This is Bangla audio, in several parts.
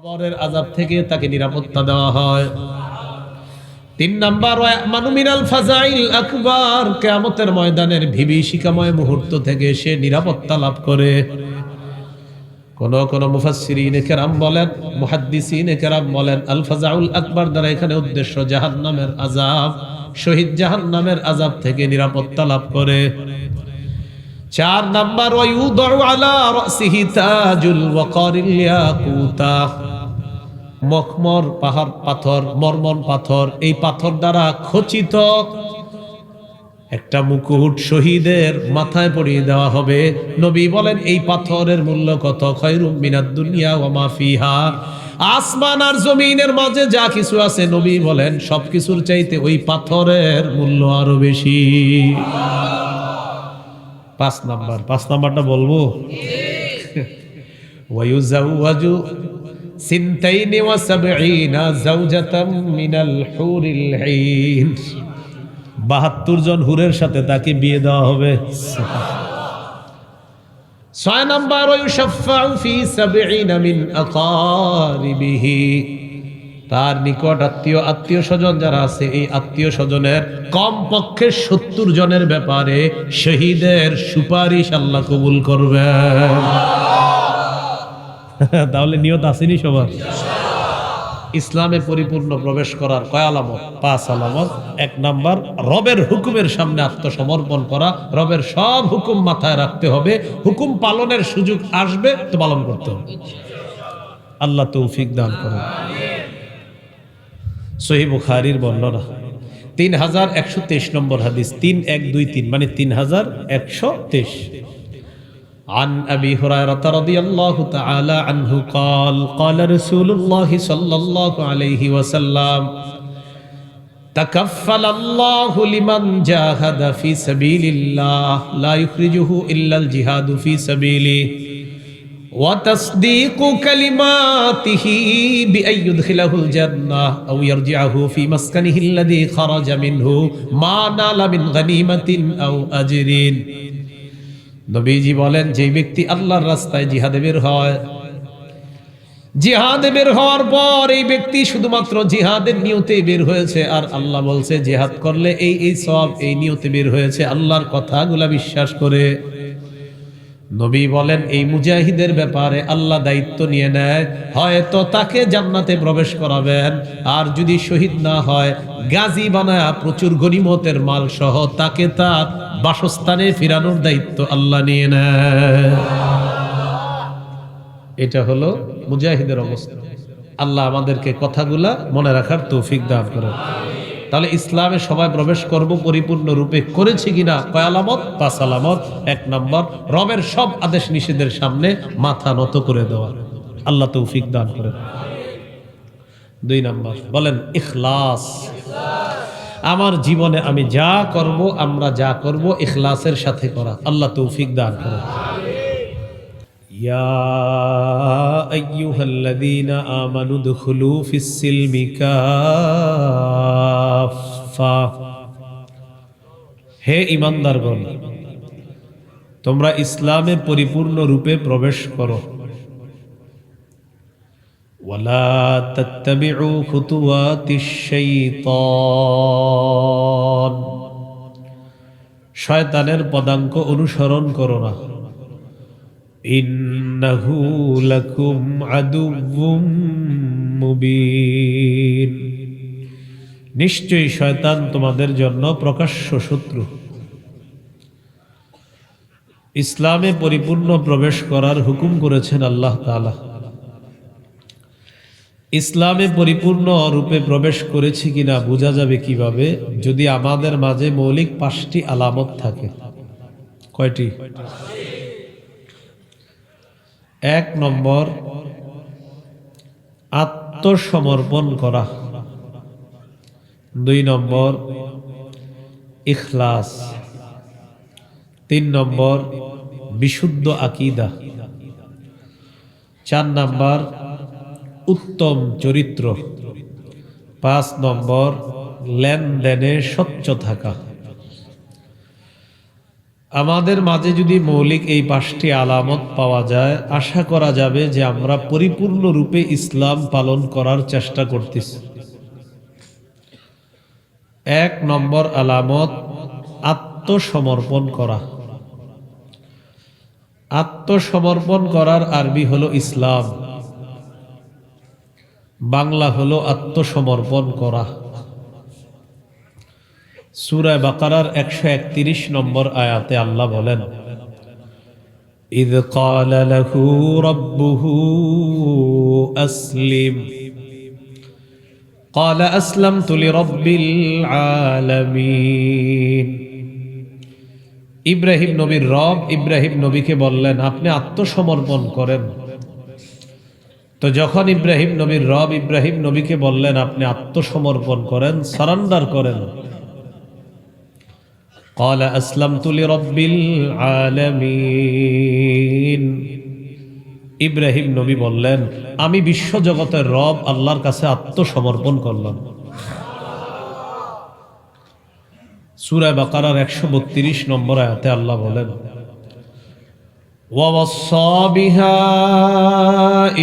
কবরের আযাব থেকে তাকে নিরাপত্তা দেওয়া হয়। 3 নাম্বার, ওয়ামানু মিনাল ফাজাইল আকবার, কিয়ামতের ময়দানের বিভীষিকাময় মুহূর্ত থেকে সে নিরাপত্তা লাভ করে। কোন মুফাসসিরিনে কেরাম বলেন, মুহাদ্দিসিনে কেরাম বলেন, আল ফাজাউল আকবার দ্বারা এখানে উদ্দেশ্য জাহান্নামের আযাব, শহীদ জাহান্নামের আযাব থেকে নিরাপত্তা লাভ করে। 4 নাম্বার, ওয়ায়ুদউ আলা রাসিহি তাজুল ওয়াকারিল ইয়াকুতা, মখমর পাহাড় পাথর, মরমন পাথর, এই পাথর দ্বারা খচিত একটা মুকুট শহীদের মাথায় পরিয়ে দেওয়া হবে। নবী বলেন এই পাথরের মূল্য কত? খায়রুম মিনাদ দুনিয়া ওয়া মা ফিহা, আসমান আর জমিনের মাঝে যা কিছু আছে, নবী বলেন সবকিছুর চাইতে ওই পাথরের মূল্য আরো বেশি। 5 নাম্বারটা বলবো, ওয়ায়ুজাওয়াজু সিনতাইনি ওয়া সাবঈনা যাওজাতাম মিনাল হুরিল আইন, 72 জন হুরের সাথে তাকে বিয়ে দেওয়া হবে। 6 নাম্বার, ওয়ায়ুশাফাউ ফি সাবঈনা মিন আকারিবিহি, তার নিকট আত্মীয় স্বজন যারা আছে, এই আত্মীয় স্বজনের কমপক্ষে 70 জনের ব্যাপারে শহীদের সুপারিশ আল্লাহ কবুল করবেন। তাহলে নিয়ত আসেনি সবার? ইসলামে পরিপূর্ণ প্রবেশ করার কয় আলামত? 5 আলামত। 1 নাম্বার, রবের হুকুমের সামনে আত্মসমর্পণ করা, রবের সব হুকুম মাথায় রাখতে হবে, হুকুম পালনের সুযোগ আসবে তো পালন করতে হবে। আল্লাহ তৌফিক দান করুন। সহিহ বুখারীর বর্ণনা 3123 নম্বর হাদিস, 3123 মানে 3123। عن أبي هريرة رضي الله تعالى عنه قال قال رسول الله صلى الله عليه وسلم تكفل الله لمن جاهد في سبيل الله لا يخرجه إلا الجهاد في سبيله وتصديق كلماته بأن يدخله الجنة أو يرجعه في مسكنه الذي خرج منه ما نال من غنيمة أو أجر। নবীজি বলেন, যে ব্যক্তি আল্লাহর রাস্তায় জিহাদে বের হয়, জিহাদে বের হওয়ার পর এই ব্যক্তি শুধুমাত্র জিহাদের নিয়তে বের হয়েছে, আর আল্লাহ বলছে জিহাদ করলে এই সওয়াব, এই নিয়তে বের হয়েছে, আল্লাহর কথাগুলা বিশ্বাস করে। নবী বলেন এই মুজাহিদের ব্যাপারে আল্লাহ দায়িত্ব নিয়ে নেয়, হয়তো তাকে জান্নাতে প্রবেশ করাবেন, আর যদি শহীদ না হয় গাজী বানায়া প্রচুর গনিমতের মাল সহ তাকে তার বাসস্থানে ফিরানোর দায়িত্ব আল্লাহ নিয়ে নেয়। এটা হলো মুজাহিদের অবস্থা। আল্লাহ আমাদেরকে কথাগুলা মনে রাখার তৌফিক দান করেন। তাহলে ইসলামে সবাই প্রবেশ করব পরিপূর্ণ রূপে করেছি কিনা? কয় আলামত? 5 আলামত। 1 নম্বর, রবের সব আদেশ নিষেধের সামনে মাথা নত করে দেওয়া। আল্লাহ তৌফিক দান করেন। 2 নম্বর বলেন ইখলাস। আমার জীবনে আমি যা করব, আমরা যা করব ইখলাসের সাথে করা। আল্লাহ তৌফিক দান করেন। ইয়া আইয়ুহাল্লাযীনা আমানু দুখুলু ফিস-সিলমি কাফা, হে ঈমানদারগণ, তোমরা ইসলামে পরিপূর্ণ রূপে প্রবেশ করো। ওয়ালা তাত্তাবিউ খুতুওয়াতিশ শাইতান, শয়তানের পদাঙ্ক অনুসরণ করো না। ইন্নাহু লাকুম আদুউম মুবিন, নিশ্চয়ই শয়তান তোমাদের জন্য প্রকাশ্য শত্রু। ইসলামে পরিপূর্ণ প্রবেশ করার হুকুম করেছেন আল্লাহ তাআলা। ইসলামে পরিপূর্ণ রূপে প্রবেশ করেছি কিনা বোঝা যাবে কিভাবে? যদি আমাদের মাঝে মৌলিক 5টি আলামত থাকে। কয়টি? 1 নম্বর, আত্মসমর্পণ করা। 2 নম্বর, ইখলাস। 3 নম্বর, বিশুদ্ধ আকীদা। 4 নম্বর, উত্তম চরিত্র। 5 নম্বর, লেনদেনে স্বচ্ছ থাকা। আমাদের মাঝে যদি মৌলিক এই 5টি আলামত পাওয়া যায়, আশা করা যাবে যে আমরা পরিপূর্ণরূপে ইসলাম পালন করার চেষ্টা করতেছি। 1 নম্বর আলামত, আত্মসমর্পণ করা। আত্মসমর্পণ করার আরবি হলো ইসলাম, বাংলা হলো আত্মসমর্পণ করা। সূরা বাকারার 131 নম্বর আয়াতে আল্লাহ বলেন, ইয ক্বালা লাহু রাব্বুহু আসলিম ক্বালা আসলামতু লিরাব্বিল আলামিন। ইব্রাহিম নবীর রব ইব্রাহিম নবীকে বললেন, আপনি আত্মসমর্পণ করেন। তো যখন ইব্রাহিম নবীর রব ইব্রাহিম নবীকে বললেন আপনি আত্মসমর্পণ করেন, সারেন্ডার করেন, ক্বালা আসলামতু লিরাব্বিল আলামিন, ইব্রাহিম নবী বললেন আমি বিশ্বজগতের রব আল্লাহর কাছে আত্মসমর্পণ করলাম। সূরা বাকারার 132 নম্বর আয়াতে আল্লাহ বলেন, وَوَصَّى بِهَا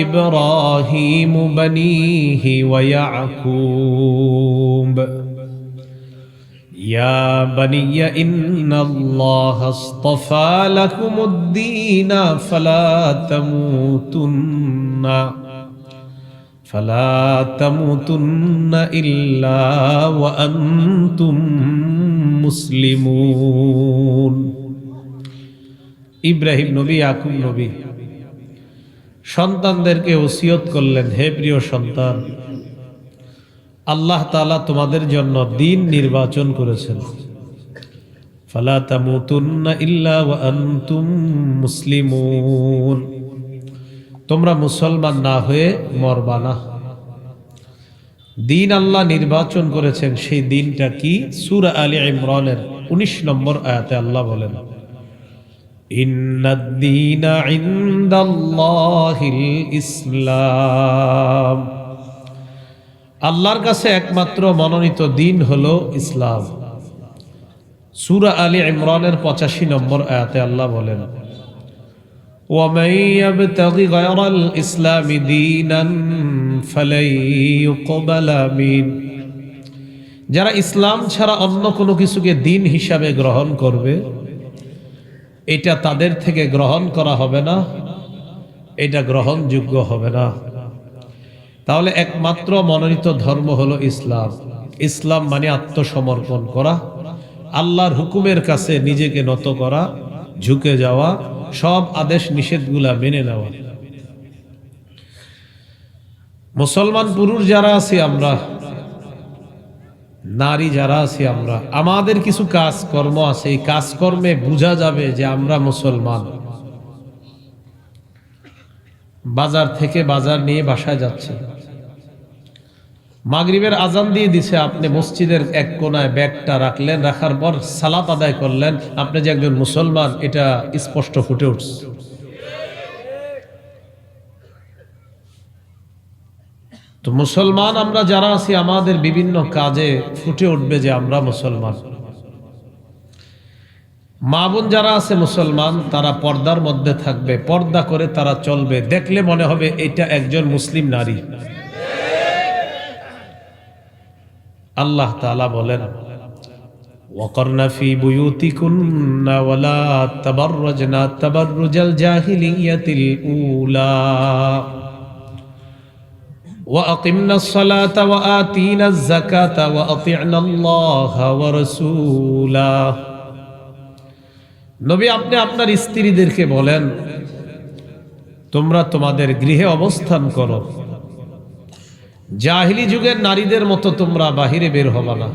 إِبْرَاهِيمُ بَنِيهِ وَيَعْقُوبُ يَا بَنِيَّ إِنَّ اللَّهَ اصْطَفَى لَكُمُ الدِّينَ فَلَا تَمُوتُنَّ إِلَّا وَأَنْتُمْ মুসলিমুন। ইব্রাহিম নবী ইয়াকুব নবী সন্তানদেরকে ওসিয়ত করলেন, হে প্রিয় সন্তান, আল্লাহ তাআলা তোমাদের জন্য দ্বীন নির্বাচন করেছেন। ফালা তামুতুন্না ইল্লা ওয়া আনতুম মুসলিমুন, তোমরা মুসলমান না হয়ে মরবা না। দ্বীন আল্লাহ নির্বাচন করেছেন, সেই দ্বীনটা কি? সূরা আলী ইমরানের 19 নম্বর আয়াতে আল্লাহ বলেন, ইন্নাদ-দীনা ইনদাল্লাহিল ইসলাম, আল্লাহর কাছে একমাত্র মনোনীত দ্বীন হলো ইসলাম। সূরা আলী ইমরানের 85 নম্বর আয়াতে আল্লাহ বলেন, وَمَن يَبْتَغِ غَيْرَ الْإِسْلَامِ دِينًا فَلَن يُقْبَلَ مِنْهُ, যারা ইসলাম ছাড়া অন্য কোনো কিছুকে দ্বীন হিসাবে গ্রহণ করবে, এটা তাদের থেকে গ্রহণ করা হবে না, এটা গ্রহণযোগ্য হবে না। তাহলে একমাত্র মনোনীত ধর্ম হলো ইসলাম। ইসলাম মানে আত্মসমর্পণ করা, আল্লাহর হুকুমের কাছে নিজেকে নত করা, ঝুঁকে যাওয়া, সব আদেশ নিষেধগুলা মেনে নেওয়া। মুসলমান পুরুষ যারা আছি আমরা, নারী যারা আছি আমরা, আমাদের কিছু কাজ কর্ম আছে, এই কাজকর্মে বোঝা যাবে যে আমরা মুসলমান। বাজার থেকে বাজার নিয়ে বাসায় যাচ্ছে, মাগরিবের আজান দিয়ে দিছে, আপনি মসজিদের এক কোনায় ব্যাগটা রাখলেন, রাখার পর সালাত আদায় করলেন, আপনি যে একজন মুসলমান এটা স্পষ্ট ফুটে উঠছে। তো মুসলমান আমরা যারা আছি আমাদের বিভিন্ন কাজে ফুটে উঠবে যে আমরা মুসলমান। মা বোন যারা আছে মুসলমান, তারা পর্দার মধ্যে থাকবে, পর্দা করে তারা চলবে, দেখলে মনে হবে এটা একজন মুসলিম নারী। আল্লাহ তাআলা বলেন, ওয়াকারনা ফি বুয়ুতিকুন্না ওয়ালা তাবাররাজনা তাবাররুজাল জাহিলিয়াতিল উলা ওয়া আকিমনাস সালাতা ওয়া আতিনাজ যাকাতা ওয়া আতি'নাল্লাহা ওয়া রাসূলা। নবী আপনি আপনার স্ত্রীদেরকে বলেন তোমরা তোমাদের গৃহে অবস্থান করো, জাহিলি যুগের নারীদের মতো তোমরা বাহিরে বের হবা না।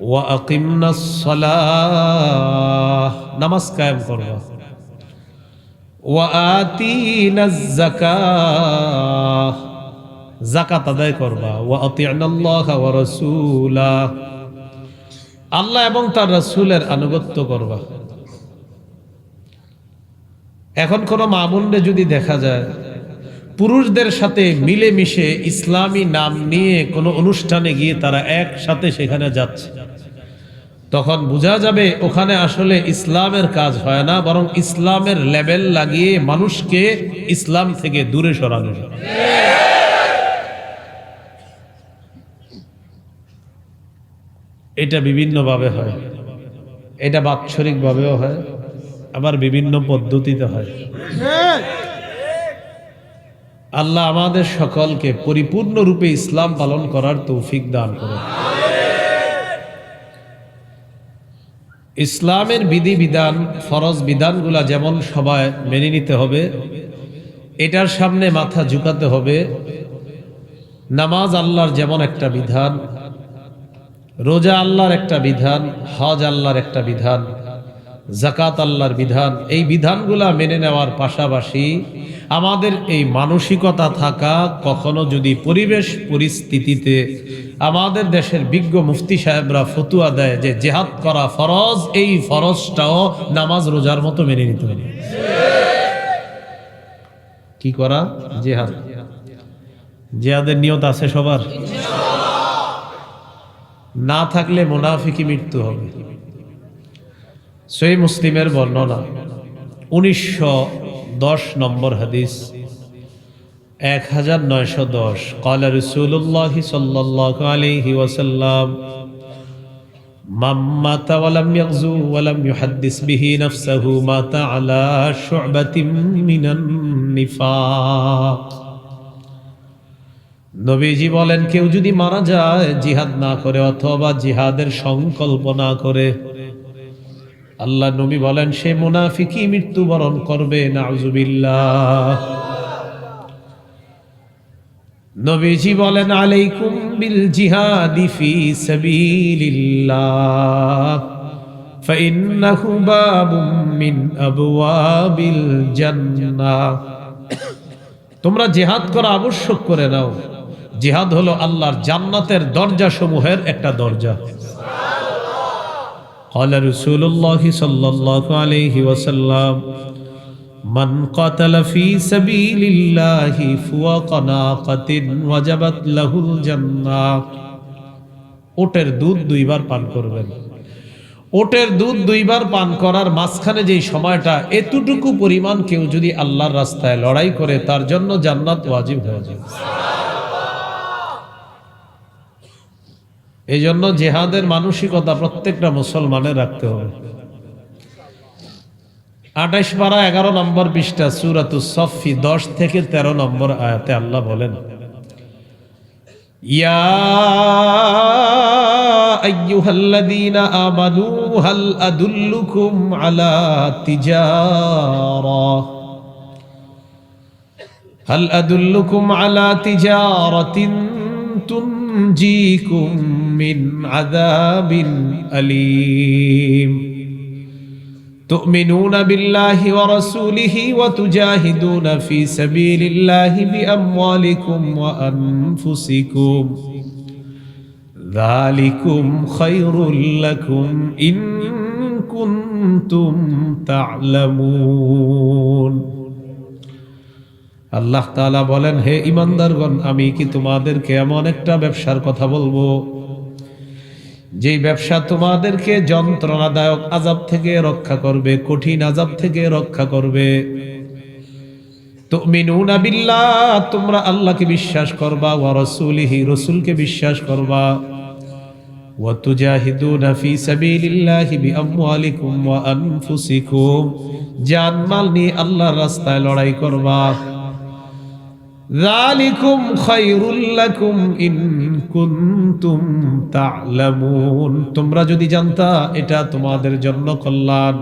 ওয়া আকিমনাস সালাহ, নামাজ কায়েম করবা। ওয়া আতিনাজ যাকাহ, যাকাত আদায় করবা। ওয়া আতি'নাল্লাহা ওয়া রাসূলা, আল্লাহ এবং তার রাসূলের আনুগত্য করবা। এখন কোন মা বোনদের যদি দেখা যায় পুরুষদের সাথে মিলেমিশে ইসলামী নাম নিয়ে কোনো অনুষ্ঠানে গিয়ে তারা একসাথে সেখানে যাচ্ছে, তখন বোঝা যাবে ওখানে আসলে ইসলামের কাজ হয় না, বরং ইসলামের লেবেল লাগিয়ে মানুষকে ইসলাম থেকে দূরে সরানো। এটা বিভিন্নভাবে হয়, এটা বাৎসরিকভাবেও হয়, আবার বিভিন্ন পদ্ধতিতে হয়। আল্লাহ আমাদের সকলকে পরিপূর্ণরূপে ইসলাম পালন করার তৌফিক দান করুন। ইসলামের বিধিবিধান, ফরজ বিধানগুলা যেমন সবাই মেনে নিতে হবে, এটার সামনে মাথা ঝুঁকাতে হবে। নামাজ আল্লাহর যেমন একটা বিধান, রোজা আল্লাহর একটা বিধান, হজ আল্লাহর একটা বিধান, যাকাত আল্লাহর বিধান, এই বিধানগুলা মেনে নেওয়ার পাশাপাশি আমাদের এই মানসিকতা থাকা, কখনো যদি পরিবেশ পরিস্থিতিতে আমাদের দেশের বিজ্ঞ মুফতি সাহেবরা ফতুয়া দেয় যে জিহাদ করা ফরজ, এই ফরজটাও নামাজ রোজার মতো মেনে নিতে হবে। কি করা? জিহাদ। জিহাদের নিয়ত আছে সবার? না থাকলে মুনাফিকি মৃত্যু হবে। সহিহ মুসলিমের বর্ণনা 1910 নম্বর হাদিস, 1910। قال رسول الله صلى الله عليه وسلم من مات ولم يغزو ولم يحدث به نفسه مات على شعبة من النفاق। নবীজি বলেন, কেউ যদি মারা যায় জিহাদ না করে অথবা জিহাদের সংকল্প না করে, আল্লাহ নবী বলেন সে মুনাফিকি মৃত্যুবরণ করবে। নাউজুবিল্লাহ। নবীজি বলেন, আলাইকুম বিল জিহাদি ফি সাবিলিল্লাহ ফাইন্নাহু বাবুম মিন আবওয়াবিল জান্নাহ। তোমরা জিহাদ করা আবশ্যক করে নাও। জিহাদ হলো আল্লাহর জান্নাতের দরজা সমূহের একটা দরজা। قال رسول الله صلى الله عليه وسلم من قتل في سبيل الله فوق ناقة وجبت له الجنة। ওটের দুধ দুইবার পান করবেন। ওটের দুধ দুইবার পান করার মাঝখানে যেই সময়টা, এতটুকু পরিমাণ কেউ যদি আল্লাহর রাস্তায় লড়াই করে, তার জন্য জান্নাত ওয়াজিব হয়ে যাবে। এই জন্য জিহাদের মানসিকতা প্রত্যেকটা মুসলমানের রাখতে হবে। 28 পারা 11 নম্বর পৃষ্ঠা সূরাতুস সফফি 10 থেকে 13 নম্বর আয়াতে আল্লাহ বলেন, ইয়া আইয়ুহাল্লাযীনা আমানু হাল আদুল্লুকুম আলা তিজারাতিন তুনজিকুম মিন আযাবিন আলীম তুমিনুনা বিল্লাহি ওয়া রাসূলিহি ওয়া তুজাহিদুনা ফি সাবিলিল্লাহি বিআমওয়ালিকুম ওয়া আনফুসিকুম যালিকুম খায়রুল লাকুম ইন কুনতুম তা'লামুন। আল্লাহ তাআলা বলেন, হে ঈমানদারগণ, আমি কি তোমাদেরকে এমন একটা ব্যবসার কথা বলবো যেই ব্যবসা তোমাদেরকে যন্ত্রণাদায়ক আযাব থেকে রক্ষা করবে, কঠিন আযাব থেকে রক্ষা করবে। তুমিনুনা বিল্লাহ, তোমরা আল্লাহকে বিশ্বাস করবা, ওয়া রাসূলিহি, রাসূলকে বিশ্বাস করবা, ওয়া তুজাহিদুনা ফি সাবিলিল্লাহি বিআমওয়ালিকুম ওয়া আনফুসিকুম, জান-মাল নিয়ে আল্লাহর রাস্তায় লড়াই করবা। যালিকুম খায়রুল লাকুম ইন কুনতুম তা'লামুন, তোমরা যদি জানতা এটা তোমাদের জন্য কল্যাণ।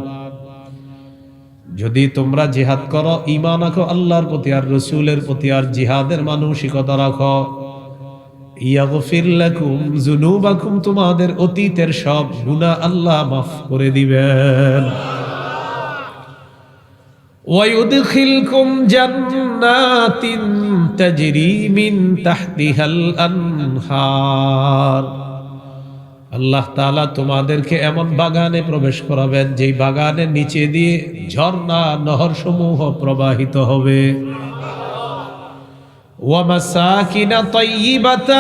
যদি তোমরা জিহাদ করো, ঈমান রাখো আল্লাহর প্রতি আর রাসূলের প্রতি, আর জিহাদের মানসিকতা রাখো, ইয়াগফির লাকুম যুনুবাকুম, তোমাদের অতীতের সব গুনাহ আল্লাহ মাফ করে দিবেন। ويدخلكم جنات تجري من تحتها الأنهار, আল্লাহ তাআলা তোমাদেরকে এমন বাগানে প্রবেশ করাবেন যেই বাগানের নিচে দিয়ে ঝর্ণা নহর সমূহ প্রবাহিত হবে। ومساكن طيبة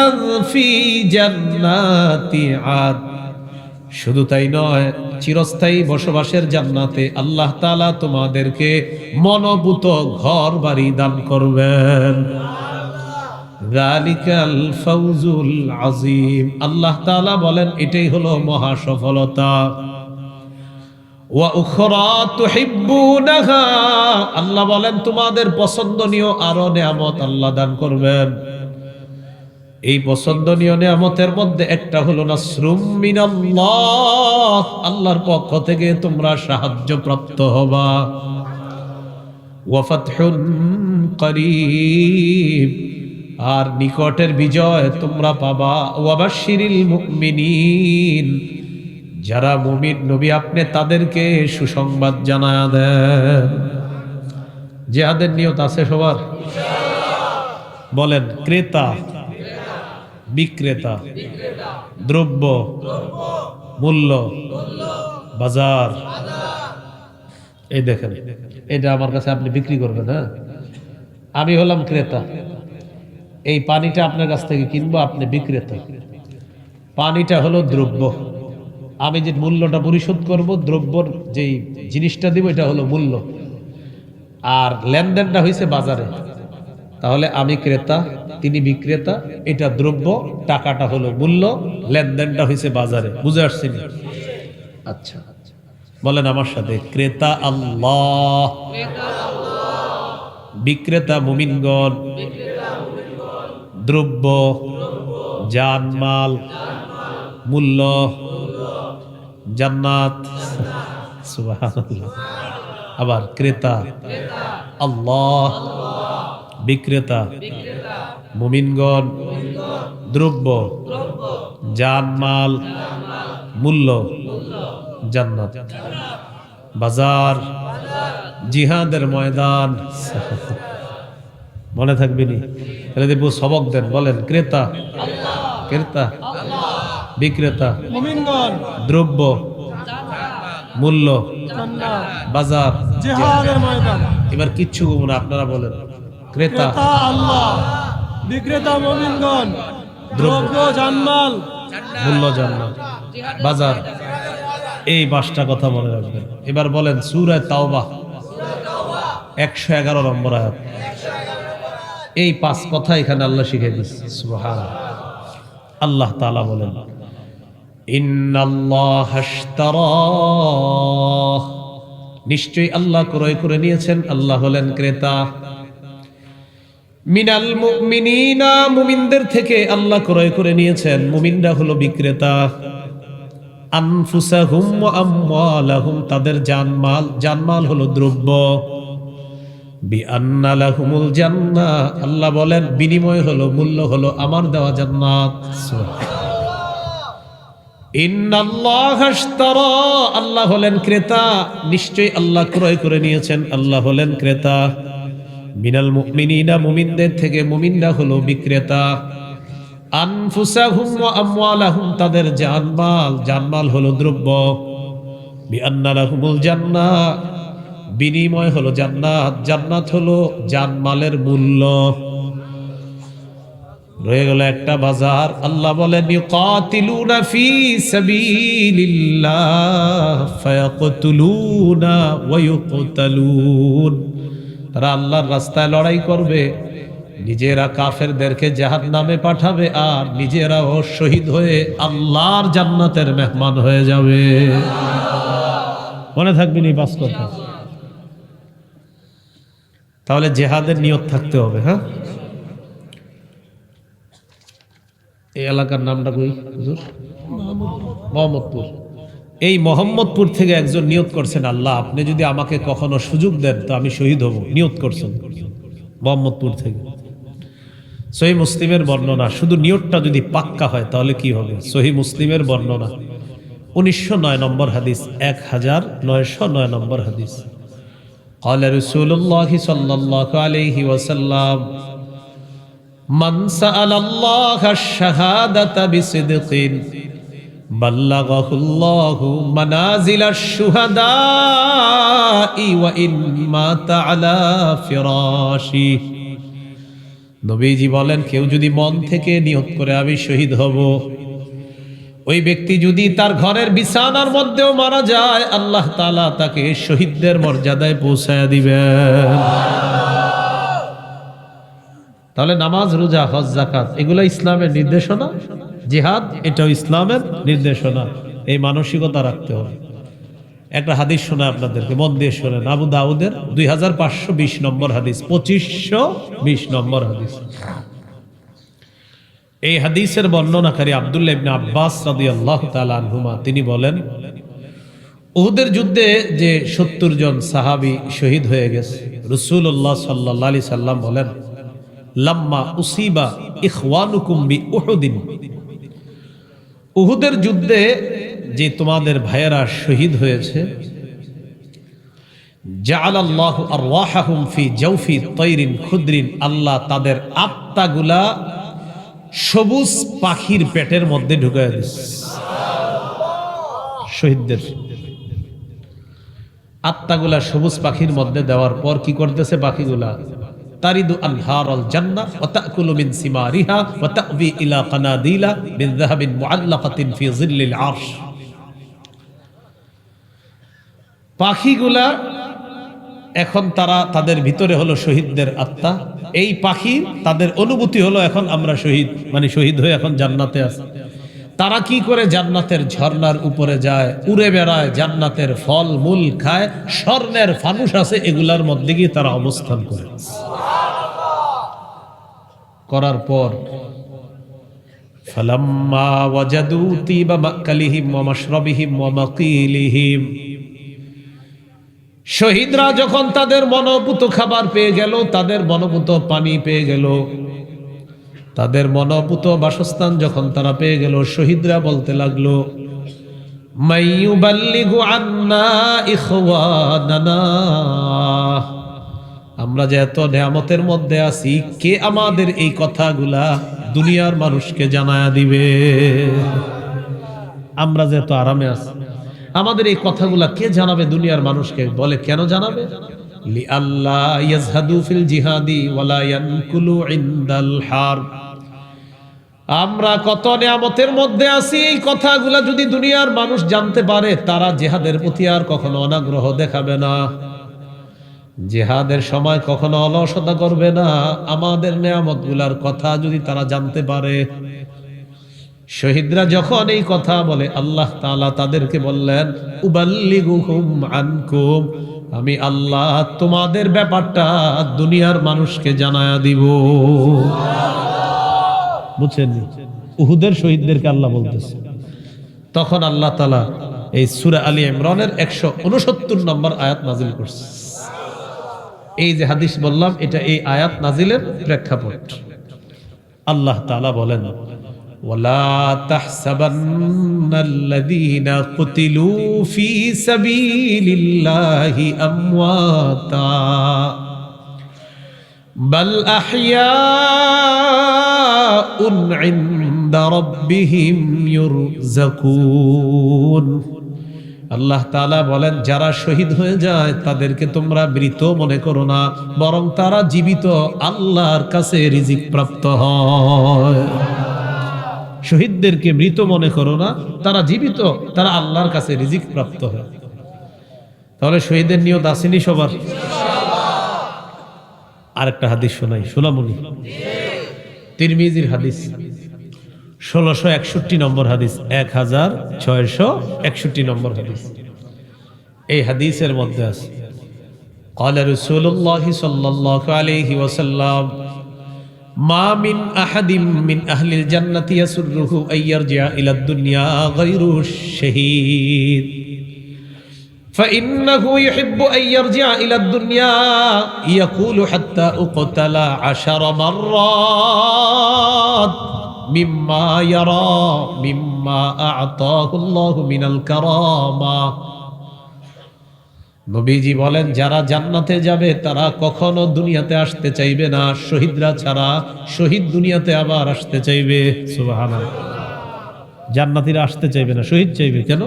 في جنات عدن, শুধু তাই নয়, চিরস্থায়ী বসবাসের জান্নাতে আল্লাহ তাআলা তোমাদেরকে মনোভূত ঘর বাড়ি দান করবেন। যালিকাল ফাউজুল আযীম, আল্লাহ তাআলা বলেন এটাই হলো মহা সফলতা। ওয়া উখরা তুহিব্বুনাহা, আল্লাহ বলেন তোমাদের পছন্দনীয় আরো নেয়ামত আল্লাহ দান করবেন। এই পছন্দনীয় নিয়ামতের মধ্যে একটা হলো নাসরুম মিনাল্লাহ, আল্লাহর পক্ষ থেকে তোমরা সাহায্য প্রাপ্ত হবা। ওয়া ফাতহুন করিব, আর নিকটের বিজয় তোমরা পাবা। ওয়া বাশশিরিল মুমিনিন, যারা মুমিন নবী আপনি তাদেরকে সুসংবাদ জানায়া দেন। জিহাদের নিয়ত আছে সবার? বলেন ক্রেতা বিক্রেতা, দ্রব্য মূল্য, বাজার। এই দেখেন, এটা আমার কাছে আপনি বিক্রি করবেন। হ্যাঁ, আমি হলাম ক্রেতা। এই পানিটা আপনার কাছ থেকে কিনবো, আপনি বিক্রেতা। পানিটা হলো দ্রব্য, আমি যে মূল্যটা পরিশোধ করব, দ্রব্যর যেই জিনিসটা দিব এটা হলো মূল্য, আর লেনদেনটা হয়েছে বাজারে। তাহলে আমি ক্রেতা, তিনি বিক্রেতা, এটা দ্রব্য, টাকাটা হলো মূল্য, লেনদেনটা হয়েছে বাজারে। বুঝে আসছেন? আচ্ছা, বলেন আমার সাথে, ক্রেতা আল্লাহ, বিক্রেতা মুমিনগণ, দ্রব্য জানমাল, মূল্য জান্নাত। সুবহানাল্লাহ। আবার ক্রেতা আল্লাহ, বিক্রেতা মুমিনগণ, দ্রব্য জানমাল, মূল্য জান্নাত। বাজার জিহাদের ময়দান। মনে থাকবে নি? তাহলে দেব সবক দেন, বলেন ক্রেতা ক্রেতা বিক্রেতা মুমিনগণ, দ্রব্য মূল্য বাজার জিহাদের ময়দান। এবার কিচ্ছু বলবো না, আপনারা বলেন ক্রেতা ক্রেতা আল্লাহ, বিক্রেতা মুমিনগণ, দ্রব্য জানমাল, মূল্য জান্নাত, বাজার। এই 5টা কথা মনে রাখবেন। এবার বলেন সূরা তাওবা 111 নম্বর আয়াত। এই 5 কথা এখানে আল্লাহ শিখিয়ে দিচ্ছে। সুবহানাল্লাহ। আল্লাহ তাআলা বলেন ইন্নাল্লাহা আশতারা, নিশ্চয়ই আল্লাহ ক্রয় করে নিয়েছেন, আল্লাহ হলেন ক্রেতা। মিনাল মুমিনিনা, মুমিনদের থেকে আল্লাহ ক্রয় করে নিয়েছেন, মুমিনরা হলো বিক্রেতা। আনফুসাহুম ওয়া আমওয়ালাহুম, তাদের জানমাল, জানমাল হলো দ্রব্য। বিআন্না লাহুমুল জান্নাহ, আল্লাহ বলেন বিনিময় হলো, মূল্য হলো আমার দেওয়া জান্নাত। ইন্নাল্লাহা আশতারা, আল্লাহ হলেন ক্রেতা, নিশ্চয়ই আল্লাহ ক্রয় করে নিয়েছেন, আল্লাহ হলেন ক্রেতা। মিনাল মুমিনিনা, মুমিনদের থেকে, মুমিনরা হলো বিক্রেতা। আনফুসাহুম ওয়া আমওয়ালাহুম, তাদের জানমাল, জানমাল হলো দ্রব্য। বিআন্না লাহুমুল জান্নাহ, বিনিময় হলো জান্নাত, জান্নাত হলো জানমালের মূল্য। রয়ে গেল একটা বাজার। আল্লাহ বলেন ইউকাতিলুনা ফি সাবিলিল্লাহ ফায়াকতুলুনা ওয়া ইউকতালুন, তারা আল্লাহর রাস্তায় লড়াই করবে, নিজেরা কাফেরদেরকে জাহান্নামে পাঠাবে, আর নিজেরাও শহীদ হয়ে আল্লাহর জান্নাতের মেহমান হয়ে যাবে। মনে থাকবে নি 5 কথা? তাহলে জিহাদের নিয়ত থাকতে হবে। হ্যাঁ, এই এলাকার নামটা কই হুজুর? মোহাম্মদপুর। এই মোহাম্মদপুর থেকে একজন নিয়ত করছেন, আল্লাহ আপনি যদি আমাকে কখনো সুযোগ দেন তো আমি শহীদ হব। নিয়ত করছেন মোহাম্মদপুর থেকে। সহিহ মুসলিমের বর্ণনা, শুধু নিয়তটা যদি পাক্কা হয় তাহলে কি হবে? সহিহ মুসলিমের বর্ণনা 1909 নম্বর হাদিস, 1909 নম্বর হাদিস। قال رسول الله صلى الله عليه وسلم من سأل الله الشهادة بصدق بلغه الله منازل الشهداء وإن مات على فراشه। নবীজি বলেন কেউ যদি মন থেকে নিয়ত করে আমি শহীদ হব, ওই ব্যক্তি যদি তার ঘরের বিছানার মধ্যেও মারা যায়, আল্লাহ তাআলা তাকে শহীদদের মর্যাদায় পৌঁছায়া দিবেন। তাহলে নামাজ, রোজা, হজ, যাকাত এগুলো ইসলামের নির্দেশনা, জিহাদ এটাও ইসলামের নির্দেশনা। এই মানসিকতা রাখতে হবে। একটা হাদিস শোনা আপনাদেরকে, মন দিয়ে শোনেন। আবু দাউদের 2520 নম্বর হাদিস, 2520 নম্বর হাদিস। এই হাদিসের বর্ণনাকারী আব্দুল্লাহ ইবনে আব্বাস রাদিয়াল্লাহু তাআলা আনহুমা, তিনি বলেন, উহুদের যুদ্ধে যে 70 জন সাহাবী শহীদ হয়ে গেছে, রাসূলুল্লাহ সাল্লাল্লাহু আলাইহি সাল্লাম বলেন, লাম্মা উসিবা ইখওয়ানুকুম বিউহুদিন, উহুদের যুদ্ধে যে তোমাদের ভাইয়েরা শহীদ হয়েছে, জাআলাল্লাহু আরওয়াহাহুম ফি জাওফি তায়রিন খুদরিন, আল্লাহ তাদের আত্মাগুলা সবুজ পাখির পেটের মধ্যে ঢুকায় দিয়েছে। শহীদদের আত্মাগুলা সবুজ পাখির মধ্যে দেওয়ার পর কি করতেছে পাখিগুলা? তারিদু আনহারাল জান্নাহ ওয়া তাকুলু মিন সিমারিহা ওয়া তা'বি ইলা কানাদিলা মিন যাহাবিন মুআল্লাকাতিন ফি যিল্লিল আরশ। পাখিগুলা এখন তাদের ভিতরে হলো শহীদদের আত্মা। এই পাখি তাদের অনুভূতি হলো এখন আমরা শহীদ, মানে শহীদ হয়ে এখন জান্নাতে আছে। তারা কি করে? জান্নাতের ঝর্ণার উপরে যায়, উড়ে বেড়ায়, জান্নাতের ফল মূল খায়, স্বর্ণের ফানুস আছে, এগুলার মধ্যে গিয়ে তারা অবস্থান করে। করার পর ফালাম্মা ওয়াজাদু তিবা মাকালিহিম ওয়া মাশরাবিহিম ওয়া মাকিলিহিম, শহীদরা যখন তাদের মনোপুত খাবার পেয়ে গেল, তাদের মনোপুত পানি পেয়ে গেল, তাদের মনোপুত বাসস্থান যখন তারা পেয়ে গেল, শহীদরা বলতে লাগলো, মাইয়ুবাল্লিগু আন্না ইখওয়ানানা, আমরা যে এত নিয়ামতের মধ্যে আছি, কে আমাদের এই কথাগুলা দুনিয়ার মানুষকে জানায়া দিবে? আমরা যে এত আরামে আছি, আমাদের এই কথাগুলা কে জানাবে দুনিয়ার মানুষকে? বলে কেন জানাবে? লিআল্লাহ ইয়াজহাদু ফিল জিহাদি ওয়ালা ইয়ানকুলু ইনদাল হারব, আমরা কত নিয়ামতের মধ্যে আছি, এই কথাগুলা যদি দুনিয়ার মানুষ জানতে পারে, তারা জিহাদের প্রতি আর কখনো অনাগ্রহ দেখাবে না, জিহাদের সময় কখনো অলসতা করবে না। আমাদের নিয়ামতগুলার কথা যদি তারা জানতে পারে। শহীদরা যখন এই কথা বলে, আল্লাহ তাআলা তাদেরকে বললেন, উবাল্লিগুহুম আনকুম, আমি আল্লাহ তোমাদের ব্যাপারটা দুনিয়ার মানুষকে জানায়া দিব। বুঝছেন? উহুদের শহীদদেরকে আল্লাহ বলতেছে। তখন আল্লাহ তাআলা এই সূরা আলী ইমরানের 169 নম্বর আয়াত নাজিল করছে। এই যে হাদিস বললাম, এটা এই আয়াত নাজিলের প্রেক্ষাপট। আল্লাহ তাআলা বলেন, ওয়ালা তাহসাবান্নাল্লাযীনা কুতিলু ফী সাবিলিল্লাহি আমওয়াতা বাল আহইয়াউন ইনদা রাব্বিহিম ইউরযাকুন। আল্লাহ তাআলা বলেন, যারা শহীদ হয়ে যায় তাদেরকে তোমরা মৃত মনে করো না, বরং তারা জীবিত, আল্লাহর কাছে রিজিক প্রাপ্ত হয়। শহীদদেরকে মৃত মনে করো না, তারা জীবিত, তারা আল্লাহর কাছে রিজিক প্রাপ্ত হয়। তাহলে শহীদের নিয়ত আসেনি সবার? আরেকটা হাদিস শোনাই, শোনামুনি। তিরমিজির হাদিস, 1661 নম্বর হাদিস, 1661 নম্বর হাদিস। এই হাদিসের মধ্যে আছে, قال رسول الله صلى الله عليه وسلم ما من أحد من أهل الجنة يسره أن يرجع إلى الدنيا غير الشهيد فإنه يحب أن يرجع إلى الدنيا يقول حتى أقتل 10 مرات مما يرى مما أعطاه الله من الكرامة। নবীজি বলেন, যারা জান্নাতে যাবে তারা কখনো দুনিয়াতে আসতে চাইবে না, শহীদরা ছাড়া। শহীদ দুনিয়াতে আবার আসতে চাইবে। সুবহানাল্লাহ। জান্নাতীরা আসতে চাইবে না, শহীদ চাইবে। কেন?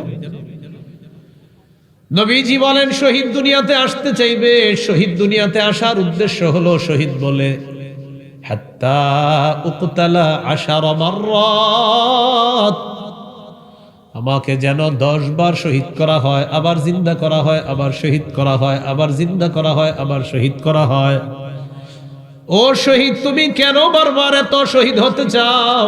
নবীজি বলেন, শহীদ দুনিয়াতে আসতে চাইবে। শহীদ দুনিয়াতে আসার উদ্দেশ্য হলো, শহীদ বলে, হাত্তা উকতালা 10 মাররাত, আমাকে যেন 10 বার শহীদ করা হয়, আবার জিন্দা করা হয়, আবার শহীদ করা হয়, আবার জিন্দা করা হয়, আবার শহীদ করা হয়। ও শহীদ, তুমি কেন বারবার এত শহীদ হতে চাও?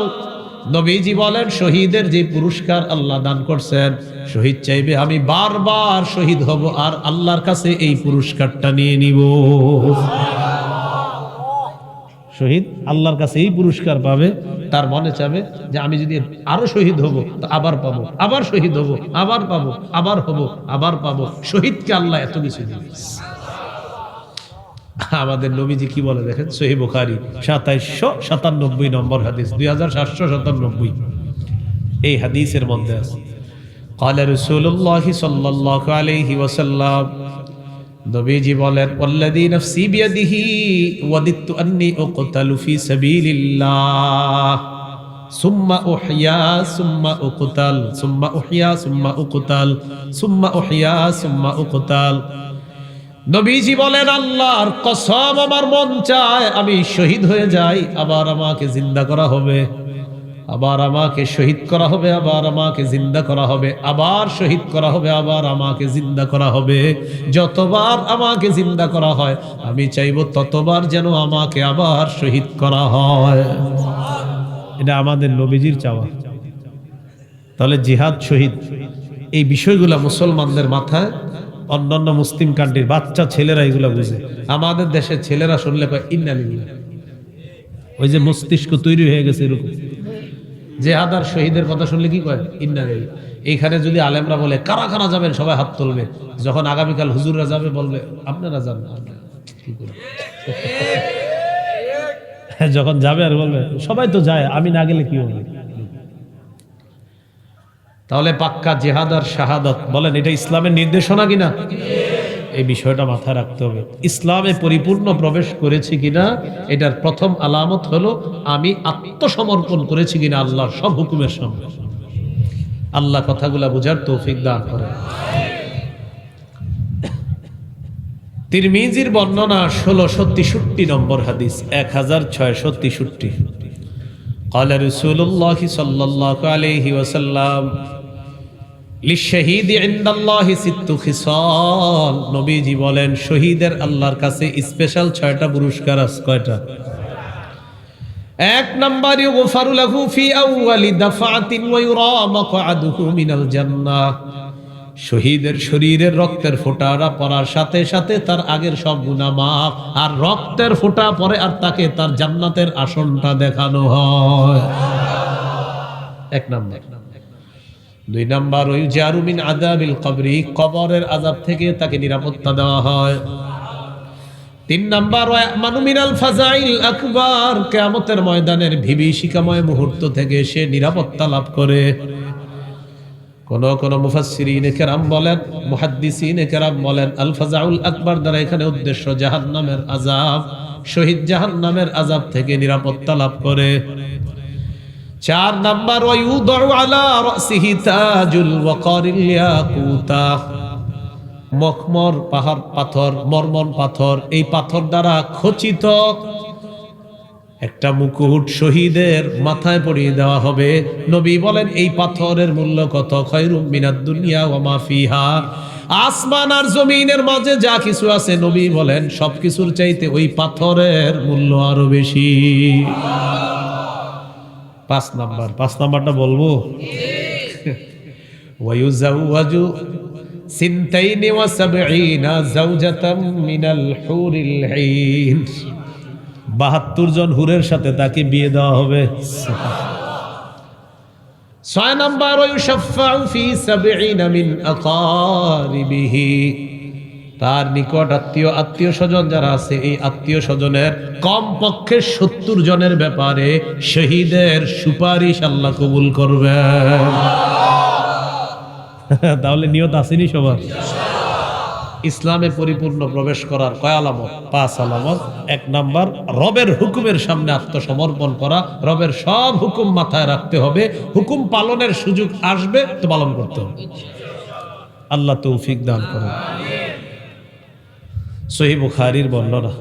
নবীজি বলেন, শহীদের যে পুরস্কার আল্লাহ দান করছেন, শহীদ চাইবে আমি বারবার শহীদ হব আর আল্লাহর কাছে এই পুরস্কারটা নিয়ে নিব। শহীদ আল্লাহর কাছে এই পুরস্কার পাবে, তার মনে চাবে যে আমি যদি আরো শহীদ হব তো আবার পাবো, আবার শহীদ হব, আবার পাবো, আবার হব, আবার পাবো। শহীদকে আল্লাহ এত কিছু দিবে। আমাদের নবীজি কি বলে দেখেন, সহিহ বুখারী 2797 নম্বর হাদিস, 2797। এই হাদিসের মধ্যে আছে, قال رسول الله صلى الله عليه وسلم, নবীজি বলেন, والذي نفسي بيده وددت أني أقتل في سبيل الله ثم أحيا ثم أقتل ثم أحيا ثم أقتل ثم أحيا ثم أقتل। নবীজি বলেন, আল্লাহর কসম আমার মন চায় আমি শহীদ হয়ে যাই, আবার আমাকে জিন্দা করা হবে, আবার আমাকে শহীদ করা হবে, আবার আমাকে জিন্দা করা হবে, আবার শহীদ করা হবে, আবার আমাকে জিন্দা করা হবে। যতবার আমাকে জিন্দা করা হয় আমি চাইবো ততবার যেন আমাকে আবার শহীদ করা হয়। এটা আমাদের নবীজির চাওয়া। তাহলে জিহাদ, শহীদ, এই বিষয়গুলো মুসলমানদের মাথায়, অন্যান্য মুসলিম কান্ট্রির বাচ্চা ছেলেরা এগুলো বুঝে। আমাদের দেশের ছেলেরা শুনলে কয় ইন্না লিল্লাহ, ওই যে মস্তিষ্ক তৈরি হয়ে গেছে এরকম। জিহাদ আর শহীদের কথা শুনলে কি কয়, ইন্না লিল্লাহ। এইখানে যদি আলেমরা বলে কারা কারা যাবেন, সবাই হাত তুলবে। যখন আগামীকাল হুজুররা যাবে বলবে আপনারা যান না, কি করে? যখন যাবে আর বলবে সবাই তো যায়, আমি না গেলে কি হবে? তাহলে পাক্কা জিহাদ আর শাহাদাত, বলেন এটা ইসলামের নির্দেশনা কিনা? এই বিষয়টা মাথায় রাখতে হবে। ইসলামে পরিপূর্ণ প্রবেশ করেছি কিনা এটার প্রথম আলামত হলো আমি আত্মসমর্পণ করেছি কিনা আল্লাহর সব হুকুমের সামনে। আল্লাহ কথাগুলা বুঝার তৌফিক দান করেন। তিরমিজির বর্ণনা 1663 নম্বর হাদিস, 1663। قال رسول الله صلى الله عليه وسلم লিশহীদ ইনদাল্লাহি সিত্তু খিসাল। নবীজি বলেন, শহীদের আল্লাহর কাছে স্পেশাল 6টা পুরস্কার আছে। কয়টা? 1 নাম্বার, ইউগফারু লাহু ফি আউয়ালি দাফাতিন ওয়া ইউরা মাকআদুহু মিনাল জান্নাহ। শহীদের শরীরের রক্তের ফোঁটাটা পড়ার সাথে সাথে তার আগের সব গুনাহ মাফ, আর রক্তের ফোঁটা পরে আর তাকে তার জান্নাতের আসনটা দেখানো হয়। 1 নাম্বার। 2 নাম্বার, ইউজারু মিন আযাবিল কবরি, কবরের আযাব থেকে তাকে নিরাপত্তা দেওয়া হয়। 3 নাম্বার, ওয়া ইয়ামানু মিনাল ফাজাইল আকবার, কিয়ামতের ময়দানের বিভীষিকাময় মুহূর্ত থেকে সে নিরাপত্তা লাভ করে। কোন মুফাসসিরিন কেরাম বলেন, মুহাদ্দিসিন কেরাম বলেন, আল ফাজাউল আকবার দ্বারা এখানে উদ্দেশ্য জাহান্নামের আযাব। শহীদ জাহান্নামের আযাব থেকে নিরাপত্তা লাভ করে। 4 নাম্বার, ওয়া ইউদাউ আলা রাসিহি তাজুল ওয়াকারিল ইয়াকুতা, মখমর পাহাড় পাথর, মরমন পাথর, এই পাথর দ্বারা খচিত একটা মুকুট শহীদের মাথায় পরিয়ে দেওয়া হবে। নবী বলেন, এই পাথরের মূল্য কত? খায়রুম মিনাদ দুনিয়া ওয়া মা ফিহা, আসমান আর জমিনের মাঝে যা কিছু আছে, নবী বলেন সবকিছুর চাইতে ওই পাথরের মূল্য আরো বেশি। 5 নাম্বারটা বলবো, ওয়া ইউজাওয়াজু সিনতাইনি ওয়া সাবঈনা যাওজাতাম মিনাল হুরিল আইন, 72 জন হুরের সাথে তাকে বিয়ে দেওয়া হবে। 6 নাম্বার, ওয়া ইউশাফাউ ফি 70 মিন আকারিবিহি, তার নিকট আত্মীয় স্বজন যারা আছে, এই আত্মীয় স্বজনের কমপক্ষে 70 জনের ব্যাপারে শহীদের সুপারিশ আল্লাহ কবুল করবেন। তাহলে নিয়ত আসেনি সবার? ইসলামে পরিপূর্ণ প্রবেশ করার কয় আলামত? 5 আলামত। 1 নাম্বার, রবের হুকুমের সামনে আত্মসমর্পণ করা। রবের সব হুকুম মাথায় রাখতে হবে, হুকুম পালনের সুযোগ আসবে তো পালন করতে হবে। আল্লাহ তৌফিক দান করুন। সহিহ বুখারীর বর্ণনা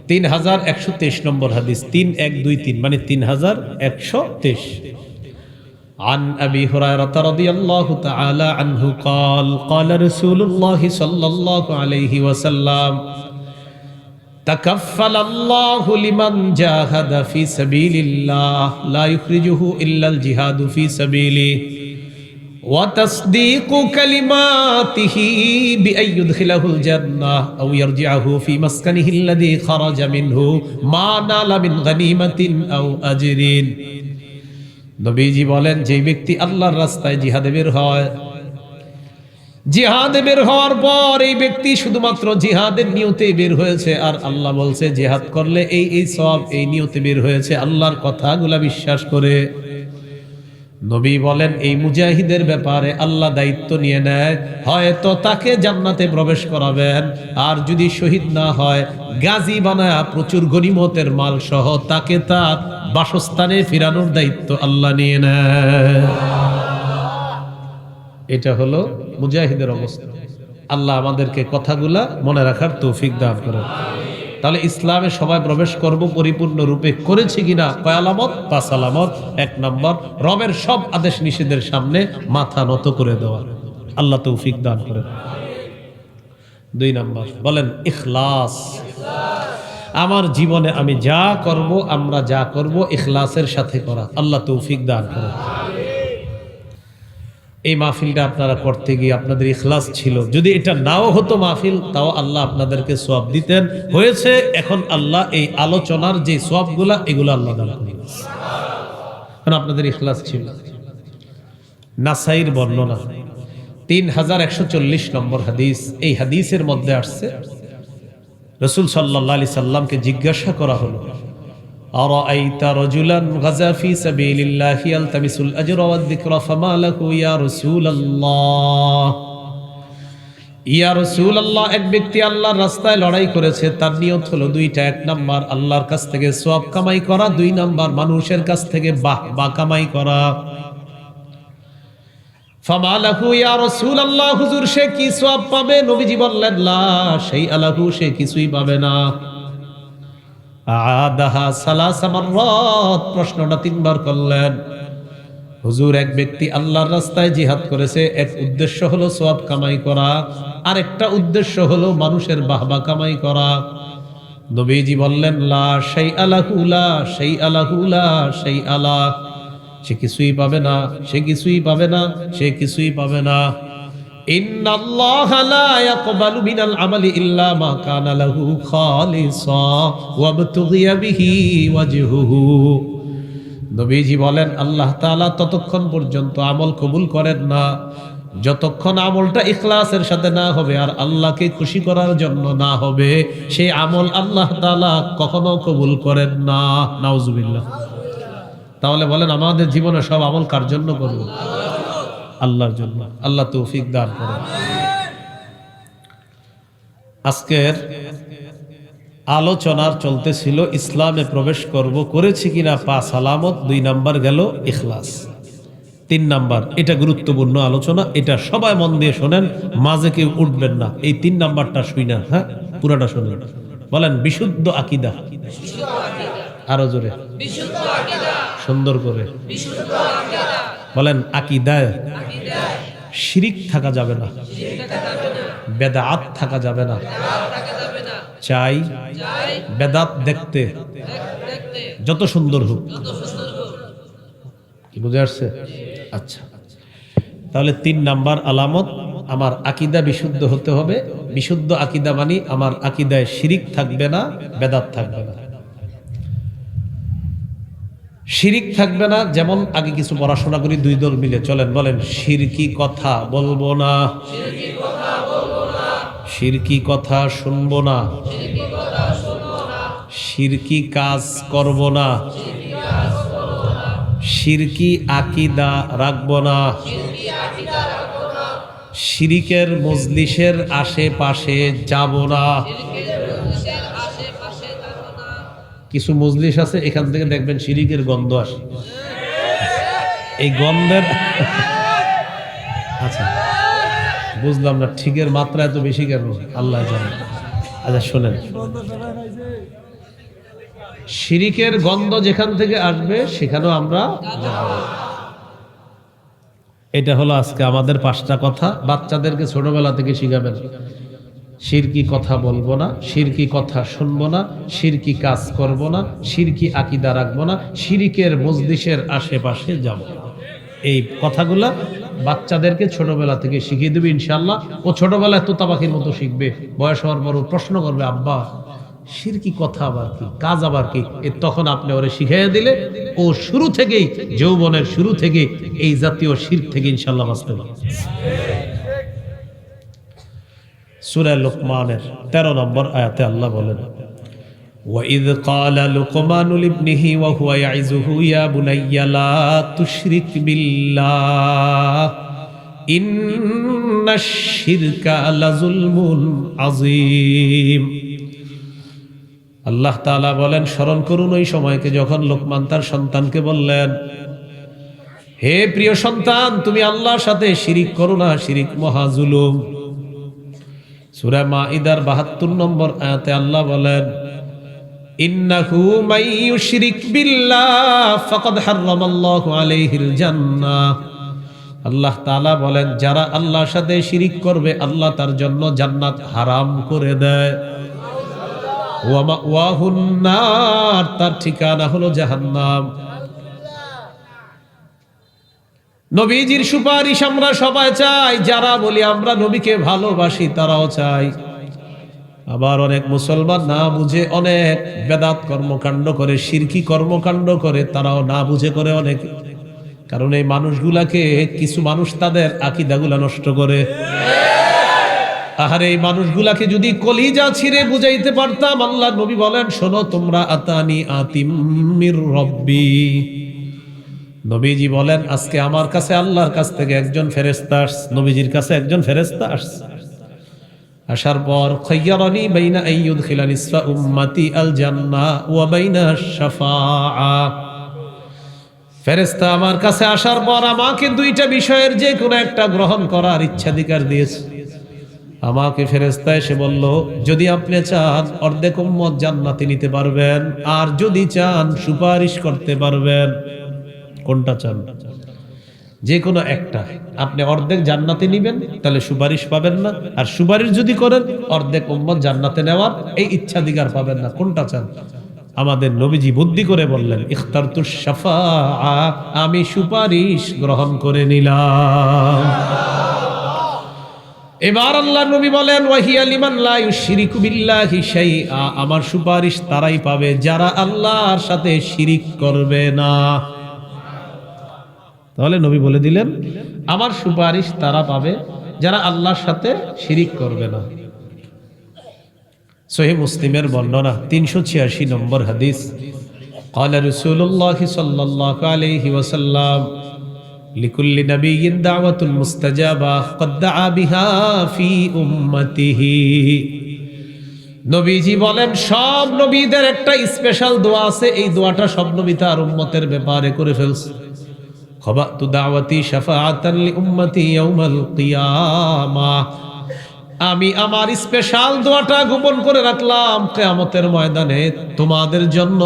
3123 নম্বর হাদিস, 3123 মানে 3123। عن أبي هريرة رضي الله تعالى عنه قال قال رسول الله صلى الله عليه وسلم تكفل الله لمن جاهد في سبيل الله لا يخرجه إلا الجهاد في سبيله وتصديق كلماته بأن يدخله الجنة أو يرجعه في مسكنه الذي خرج منه ما نال من غنيمة أو أجر নবীজি বলেন যে ব্যক্তি আল্লাহর রাস্তায় জিহাদে বের হয়, জিহাদে বের হওয়ার পর এই ব্যক্তি শুধুমাত্র জিহাদের নিয়তে বের হয়েছে, আর আল্লাহ বলছে জিহাদ করলে এই সওয়াব, এই নিয়তে বের হয়েছে, আল্লাহর কথাগুলা বিশ্বাস করে। নবী বলেন এই মুজাহিদের ব্যাপারে আল্লাহ দায়িত্ব নিয়ে নেয়, হয়তো তাকে জান্নাতে প্রবেশ করাবেন, আর যদি শহীদ না হয় গাজী বানায়া প্রচুর গনিমতের মাল সহ তাকে তার বাসস্থানে ফিরানোর দায়িত্ব আল্লাহ নিয়ে নেয়। এটা হলো মুজাহিদের অবস্থা। আল্লাহ আমাদেরকে কথাগুলা মনে রাখার তৌফিক দান করেন। তাহলে ইসলামে সবাই প্রবেশ করব পরিপূর্ণ রূপে করেছি কিনা? কয় আলামত? 5 আলামত। 1 নম্বর, রবের সব আদেশ নিষেধের সামনে মাথা নত করে দেওয়া। আল্লাহ তৌফিক দান করেন। 2 নম্বর বলেন ইখলাস। আমার জীবনে আমি যা করব, আমরা যা করব ইখলাসের সাথে করা। আল্লাহ তৌফিক দান করেন। এই মাহফিলটা আপনারা করতে গিয়ে আপনাদের ইখলাস ছিল, যদি এটা নাও হতো মাহফিল, তাও আল্লাহ আপনাদেরকে সওয়াব দিতেন। হয়েছে, এখন আল্লাহ এই আলোচনার যে সওয়াবগুলা এগুলো আল্লাহ দান করেন, কারণ আপনাদের ইখলাস ছিল। নাসাইর বর্ণনা 3140 নম্বর হাদিস। এই হাদিসের মধ্যে আসছে রাসূল সাল্লাল্লাহু আলাইহি সাল্লামকে জিজ্ঞাসা করা হলো, আরাআইতা রাজুলান গাজা ফি সাবিলিল্লাহি ইয়ালতামিসুল আজরা ওয়াদ যিকরা ফামা লাহু ইয়া রাসূলুল্লাহ। ইয়া রাসূলুল্লাহ, এক ব্যক্তি আল্লাহর রাস্তায় লড়াই করেছে, তার নিয়ত হলো 2টা। 1 নাম্বার আল্লাহর কাছ থেকে সওয়াব কামাই করা, 2 নাম্বার মানুষের কাছ থেকে বাহবা কামাই করা। ফামা লাহু ইয়া রাসূলুল্লাহ, হুজুর সে কি সওয়াব পাবে? নবীজি বললেন লা শাইআ লাহু, সে কিছুই পাবে না। আদাহা সালাসা মাররাত, প্রশ্নটা 3 বার করলেন। হুজুর এক ব্যক্তি আল্লাহর রাস্তায় জিহাদ করেছে, এক উদ্দেশ্য হলো সওয়াব কামাই করা, আর একটা উদ্দেশ্য হলো মানুষের বাহবা কামাই করা। নবীজি বললেন লা শাইআ লাহু, লা শাইআ লাহু, লা শাইআ লাহ, সে কিছুই পাবে না, সে কিছুই পাবে না, সে কিছুই পাবে না। ইন্নাল্লাহা লা ইয়াকবালু মিনাল আমালি ইল্লা মা কানা লাহু খালিসা ওয়াবতুগিয়া বিহি ওয়াজহুহু। নবীজি বলেন আল্লাহ তাআলা ততক্ষণ পর্যন্ত আমল কবুল করেন না যতক্ষণ আমলটা ইখলাসের সাথে না হবে আর আল্লাহকে খুশি করার জন্য না হবে, সেই আমল আল্লাহ তাআলা কখনো কবুল করেন না। নাউজুবিল্লাহ। তাহলে বলেন আমাদের জীবনে সব আমল কার জন্য করব? আল্লাহর জন্য। আল্লাহ তৌফিক দান করেন। আজকের আলোচনার চলতেছিল ইসলামে প্রবেশ করব, করেছি কিনা 5 আলামত। 2 নাম্বার গেল ইখলাস। 3 নাম্বার, এটা গুরুত্বপূর্ণ আলোচনা, এটা সবাই মন দিয়ে শোনেন, মাঝে কেউ উঠবেন না। এই 3 নাম্বারটা শুই না, হ্যাঁ পুরাটা শুনেন। বলেন বিশুদ্ধ আকীদা। আরো জোরে, সুন্দর করে বলেন। আকীদায় শিরিক থাকা যাবে না, বেদাত থাকা যাবে না। চাই বেদাত দেখতে যত সুন্দর হোক। কি বুঝে আসছে? আচ্ছা, তাহলে 3 নাম্বার আলামত, আমার আকীদা বিশুদ্ধ হতে হবে। বিশুদ্ধ আকীদা মানে আমার আকীদায় শিরিক থাকবে না, বেদাত থাকবে না। শিরিক থাকবে না, যেমন আগে কিছু পড়াশোনা করি 2 দল মিলে, চলেন বলেন শিরকি কথা বলবো না, শিরকি কথা শুনবো না, শিরকি কাজ করব না, শিরকি আকীদা রাখবো না, শিরিকের মজলিসের আশেপাশে যাব না। কিছু মজলিস আছে এখান থেকে দেখবেন শিরিকের গন্ধ আসে, এই গন্ধের আচ্ছা বুঝলাম না ঠিকের মাত্রা এত বেশি কেন আল্লাহ জানে। আচ্ছা শোনেন, শিরিকের গন্ধ যেখান থেকে আসবে সেখানেও আমরা যাব। এটা হলো আজকে আমাদের 5টা কথা। বাচ্চাদেরকে ছোটবেলা থেকে শিখাবেন, শিরকি কথা বলবো না, শিরকি কথা শুনবো না, শিরকি কাজ করব না, শিরকি আকীদা রাখবো না, শিরকের মজলিসের আশেপাশে যাব না। এই কথাগুলা বাচ্চাদেরকে ছোটবেলা থেকে শিখিয়ে দেবে ইনশাআল্লাহ। ও ছোটবেলায় তোতা পাখির মতো শিখবে, বয়স হওয়ার পর ও প্রশ্ন করবে, আব্বা শিরকি কথা আবার কি, কাজ আবার কি? তখন আপনি ওরে শিখাইয়া দিলে ও শুরু থেকেই, যৌবনের শুরু থেকে এই জাতীয় শিরক থেকে ইনশাআল্লাহ বাঁচতে পারবে। সূরা লুকমানের 13 নম্বর আয়াতে আল্লাহ বলেন, وَإِذْ قَالَ لُقْمَانُ لِابْنِهِ وَهُوَ يَعِظُهُ يَا بُنَيَّ لَا تُشْرِكْ بِاللَّهِ إِنَّ الشِّرْكَ لَظُلْمٌ عَظِيمٌ। আল্লাহ তাআলা বলেন, স্মরণ করুন ওই সময়কে যখন লোকমান তার সন্তানকে বললেন, হে প্রিয় সন্তান, তুমি আল্লাহর সাথে শিরিক করো না, শিরিক মহা জুলুম। সূরা মাঈদার ৭২ নম্বর আয়াতে আল্লাহ বলেন, ইন্নাহু মান ইউশরিক বিল্লাহ ফাকাদ হারামাল্লাহু আলাইহিল জান্নাহ। আল্লাহ তাআলা বলেন, যারা আল্লাহর সাথে শিরিক করবে আল্লাহ তার জন্য জান্নাত হারাম করে দেয়। ওয়া মাওয়াহুন নার, তার ঠিকানা হলো জাহান্নাম। নবীজির সুপারিশ আমরা সবাই চাই, যারা বলি আমরা নবীকে ভালোবাসি তারাও চাই। আবার অনেক মুসলমান না বুঝে অনেক বেদাত কর্মকাণ্ড করে, শিরকি কর্মকাণ্ড করে, তারাও না বুঝে করে অনেক। কারণ এই মানুষগুলাকে কিছু মানুষ তাদের আকীদাগুলা নষ্ট করে। আহারে এই মানুষগুলাকে যদি কলিজা ছিঁড়ে বুঝাইতে পারতাম। আল্লাহ নবী বলেন, শোনো তোমরা, আতানি আতিম মির রব্বি। নবীজি বলেন, আজকে আমার কাছে আল্লাহর কাছ থেকে একজন ফেরেশতা আসছে। নবীজির কাছে একজন ফেরেশতা আসছে, আসার পর খায়্যারানি বাইনা আইয়ুদখিলা নিসফা উম্মতি আল জান্নাহ ওয়া বাইনা শাফাআ। ফেরেশতা আমার কাছে আসার পর আমাকে 2টা বিষয়ের যে কোনো একটা গ্রহণ করার ইচ্ছাধিকার দিয়েছে। আমাকে ফেরেশতা এসে বলল, যদি আপনি চান অর্ধেক উম্মত জান্নাতে নিতে পারবেন, আর যদি চান সুপারিশ করতে পারবেন। কোনটা চান? যে কোনো একটা। আপনি অর্ধেক জান্নাতে নিবেন, তাহলে সুপারিশ পাবেন না, আর সুপারিশ যদি করেন অর্ধেক উম্মত জান্নাতে নেওয়ার এই ইচ্ছাধিকার পাবেন না। কোনটা চান? আমাদের নবীজি বুদ্ধি করে বললেন, ইখতারতুশ শাফাআ, আমি সুপারিশ গ্রহণ করে নিলাম। এবার আল্লাহ নবী বলেন, ওয়াহিয়া লিমান লা ইউশরিকু বিল্লাহি শাইআ, আমার সুপারিশ তারাই পাবে যারা আল্লাহর সাথে শিরিক করবে না। তাহলে নবী বলে দিলেন, আমার সুপারিশ তারা পাবে যারা আল্লাহর সাথে শিরিক করবে না। সহিহ মুসলিমের বর্ণনা 386 নম্বর হাদিস, قال رسول الله صلى الله عليه وسلم لكل نبي دعوة مستجابة قد دعا بها في أمته। নবীজি বলেন, সব নবীদের একটা স্পেশাল দোয়া আছে, এই দোয়াটা সব নবী তার উম্মতের ব্যাপারে করে ফেলছে। খাবাতু দাওয়াতি শাফাআতান লিউম্মতি ইয়াউমাল কিয়ামাহ, আমি আমার স্পেশাল দোয়াটা গোপন করে রাখলাম, কিয়ামতের ময়দানে তোমাদের জন্য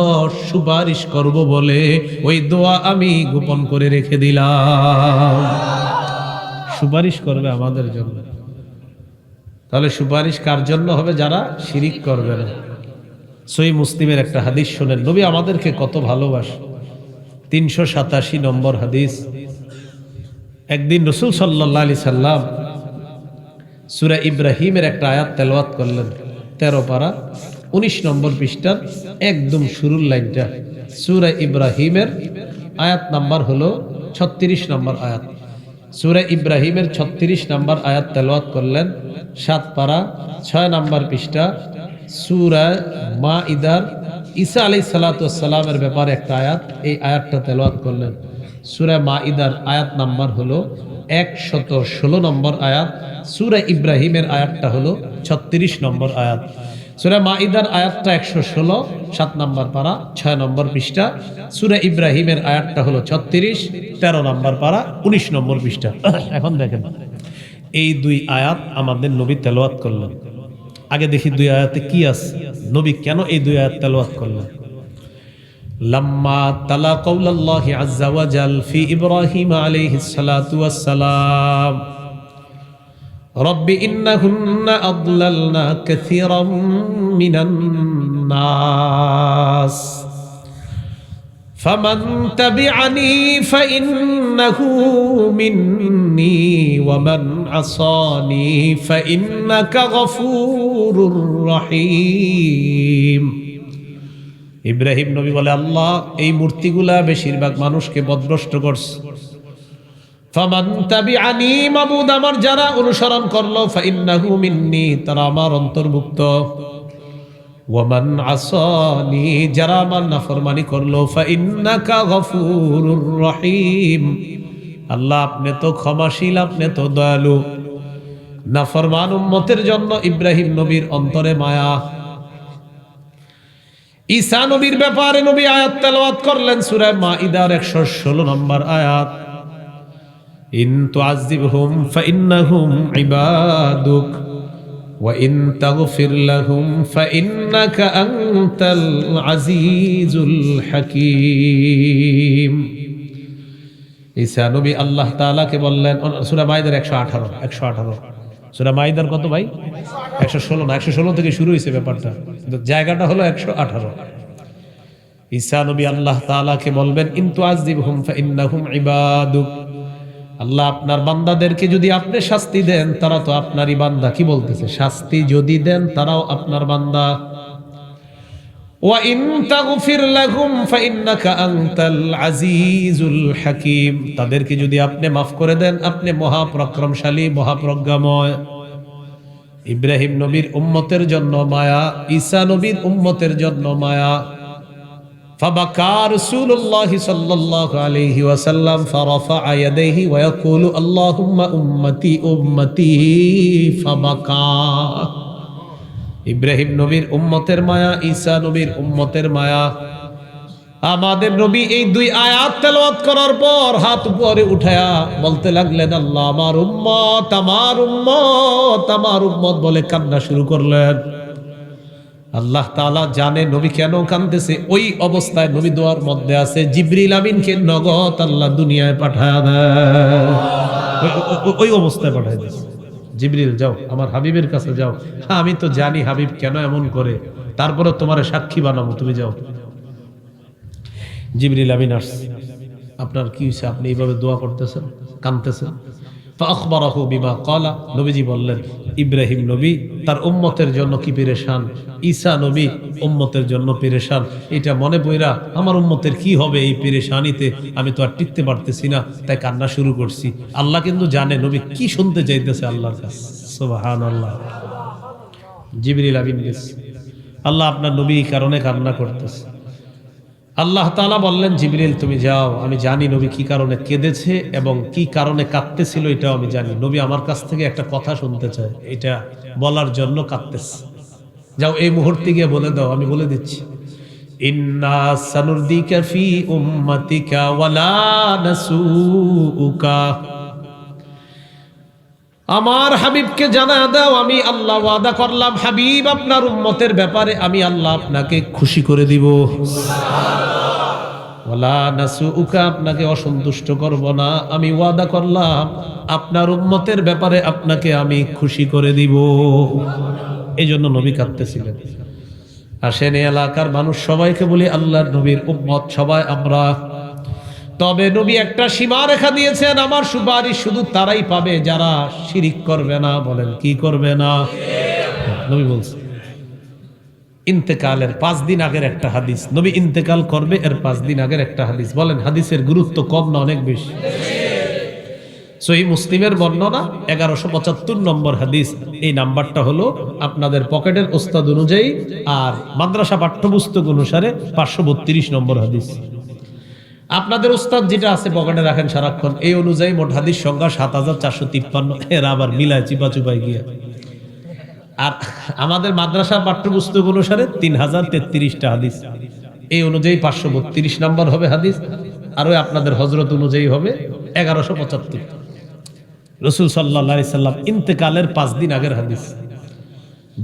সুপারিশ করব বলে ওই দোয়া আমি গোপন করে রেখে দিলাম। সুপারিশ করবে আমাদের জন্য। তাহলে সুপারিশ কার জন্য হবে? যারা শিরিক করবে না। সহিহ মুসলিমের একটা হাদিস শুনেন, নবী আমাদেরকে কত ভালোবাসে। 387 নম্বর হাদিস, একদিন রাসূল সাল্লাল্লাহু আলাইহি সাল্লাম সূরা ইব্রাহিমের একটা আয়াত তেলাওয়াত করলেন, 13 পারা 19 নম্বর পৃষ্ঠার একদম শুরুর লাইনটা। সূরা ইব্রাহিমের আয়াত নাম্বার হলো 36 নম্বর আয়াত। সূরা ইব্রাহিমের 36 নম্বর আয়াত তেলাওয়াত করলেন, 7 পারা 6 নম্বর পৃষ্ঠা। সূরা মাঈদার ঈসা আলাইহিস সালাতু ওয়াস সালামের ব্যাপারে একটা আয়াত, এই আয়াতটা তেলাওয়াত করলেন। সূরা মাঈদার আয়াত নাম্বার হলো 116 নম্বর আয়াত। সূরা ইব্রাহিমের আয়াতটা হলো 36 নম্বর আয়াত। সূরা মাঈদার আয়াতটা 116, 7 নম্বর পারা 6 নম্বর পৃষ্ঠা। সূরা ইব্রাহিমের আয়াতটা হলো 36, 13 নম্বর পারা 19 নম্বর পৃষ্ঠা। এখন দেখেন এই 2 আয়াত আমাদের নবী তেলাওয়াত করলেন। আগে দেখি 2 আয়াতে কি আছে, নবী কেন এই 2 আয়াত তেলাওয়াত করলেন। লাম্মা তালা কওলাল্লাহি আযজা ওয়া জাল ফি ইব্রাহিম আলাইহিস সালাতু ওয়াস সালাম রব্বি ইন্নাহুন্না আদলালনা কাসীরাম মিনান নাস ফামান তাবিআনি ফাইন্নাহু মিন্নি ওয়া মান আসানি ফাইন্নাকা গফুরুর রহিম। ইব্রাহিম নবী বলে, আল্লাহ এই মূর্তিগুলা বেশিরভাগ মানুষকে পথভ্রষ্ট করছে। ফামান তাবিআনি, মাবুদ আমার যারা অনুসরণ করলো, ফাইন্নাহু মিন্নি, তারা আমার অন্তর্ভুক্ত। ওয়া মান আসানি, যারা আমার নাফরমানি করলো, ফাইন্নাকা গফুরুর রহিম, আল্লাহ আপনি তো ক্ষমাশীল, আপনি তো দয়ালু। নাফরমান উম্মতের জন্য ইব্রাহিম নবীর অন্তরে মায়া। ঈসা নবীর ব্যাপারে নবী আয়াত তেলাওয়াত করলেন সূরা মাইদার 116 নম্বর আয়াত, ইন তুআযিবহুম ফাইন্নাহুম ইবাদুক ওয়া ইন তাগফির লাহুম ফাইন্নাকা আনতাল আজিজুল হাকীম। ঈসা নবী আল্লাহ তাআলাকে বললেন, সূরা মাইদার 118 সূরা মাইদার কত ভাই? 116 না, 116 থেকে শুরু হয়েছে ব্যাপারটা, কিন্তু জায়গাটা হলো 118। ঈসা নবী আল্লাহ তাআলাকে বলবেন, ইন তুআযিবহুম ফাইন্নাহুম ইবাদুক, আল্লাহ আপনার বান্দাদেরকে যদি আপনি শাস্তি দেন, তারা তো আপনারই বান্দা। কি বলতেছে? শাস্তি যদি দেন তারাও আপনার বান্দা। ওয়া ইন তাগফির লাহুম ফাইন্নাকা আনতাল আজিজুল হাকীম, তাদেরকে যদি আপনি মাফ করে দেন, আপনি মহাপরাক্রমশালী, মহাপ্রজ্ঞাময়। ইব্রাহিম নবীর উম্মতের জন্য মায়া, ঈসা নবীর উম্মতের জন্য মায়া। ফাবাকা রাসূলুল্লাহ সাল্লাল্লাহু আলাইহি ওয়াসাল্লাম ফারাফা ইয়াদাইহি ওয়া ইয়াকুলু আল্লাহুম্মা উম্মতি উম্মতি, ফাবাকা। ইব্রাহিম নবীর উম্মতের মায়া, ঈসা নবীর উম্মতের মায়া। আমাদের নবী এই দুই আয়াত তেলাওয়াত করার পর হাত উপরে উঠায়া বলতে লাগলেন, আল্লাহ আমার উম্মত, আমার উম্মত, আমার উম্মত বলে কান্না শুরু করলেন। আল্লাহ তাআলা জানে নবী কেন কাঁদতেছে। ওই অবস্থায় নবী দোয়ার মধ্যে আছে, জিবরিল আমিনকে নগদ আল্লাহ দুনিয়ায় পাঠায় দেয়। ওই অবস্থায় পাঠায় দিয়েছে, জিবরিল যাও আমার হাবিবের কাছে যাও। হ্যাঁ আমি তো জানি হাবিব কেন এমন করে, তারপরে তোমার সাক্ষী বানাবো, তুমি যাও। জিবরিল আমিন আসছে, আপনার কি হয়েছে, আপনি এইভাবে দোয়া করতেছেন, কাঁদতেছেন। ফাখবারাহু বিমা ক্বালা, নবীজি বললেন ইব্রাহিম নবী তার উম্মতের জন্য কি পেরেশান, ঈসা নবী উম্মতের জন্য পেরেশান। এটা মনে পড়া আমার উম্মতের কি হবে এই পেরেশানিতে, আমি তো আর টিকতে পারতেছি না, তাই কান্না শুরু করছি। আল্লাহ কিন্তু জানে নবী কি শুনতে চাইতেছে আল্লাহর কাছে। সুবহানাল্লাহ। জিবরিল আমিন গেছে, আল্লাহ আপনার নবী এই কারণে কান্না করতেছে। আল্লাহ তাআলা বললেন, জিবরিল তুমি যাও, আমি জানি নবী কি কারণে কেঁদেছে এবং কি কারণে কাঁদতেছিল, এটাও আমি জানি। নবী আমার কাছ থেকে একটা কথা শুনতে চায়, এটা বলার জন্য কাঁদতেছে। যাও এই মুহূর্তে গিয়ে বলে দাও, আমি বলে দিচ্ছি, ইন্না সানুরদিকা ফি উম্মাতিকা ওয়ালা নাসুউকা। আমার হাবিবকে জানা দাও, আমি আল্লাহ ওয়াদা করলাম হাবিব আপনার উম্মতের ব্যাপারে আমি আল্লাহ আপনাকে খুশি করে দিব। ওয়ালা নাসুউকা, আপনাকে অসন্তুষ্ট করব না, আমি ওয়াদা করলাম আপনার উম্মতের ব্যাপারে আপনাকে আমি খুশি করে দিব। এই জন্য নবী কাঁদতেছিলেন। আসেন এই এলাকার মানুষ সবাইকে বলি, আল্লাহর নবীর উম্মত সবাই আমরা। তবে নবী একটা সীমা রেখা দিয়েছেন, আমার সুপারিশ শুধু তারাই পাবে যারা শিরিক করবে না। বলেন কি করবে না? নবী বলছেন ইন্তেকালের 5 দিন আগের একটা হাদিস, নবী ইন্তেকাল করবে এর 5 দিন আগের একটা হাদিস। বলেন হাদিসের গুরুত্ব কম না অনেক বেশি? সহিহ মুসলিমের বর্ণনা 1175 নম্বর হাদিস। এই নাম্বারটা হলো আপনাদের পকেটের ওস্তাদ অনুযায়ী, আর মাদ্রাসা পাঠ্যপুস্তক অনুসারে 532 নম্বর হাদিস। আপনাদের উস্তাদ যেটা আছে পকেটে রাখেন সারাক্ষণ, এই অনুযায়ী মোট হাদিস সংখ্যা 7453। এরা আবার মিলায় চিপা চুপাই গিয়া। আর আমাদের মাদ্রাসার পাঠ্যপুস্তক অনুসারে 3033টা হাদিস। এই অনুযায়ী 532 নম্বর হবে হাদিস। আর ওই আপনাদের হজরত অনুযায়ী হবে 1175। রাসূল সাল্লাল্লাহু আলাইহি সাল্লাম ইন্তেকালের 5 দিন আগের হাদিস।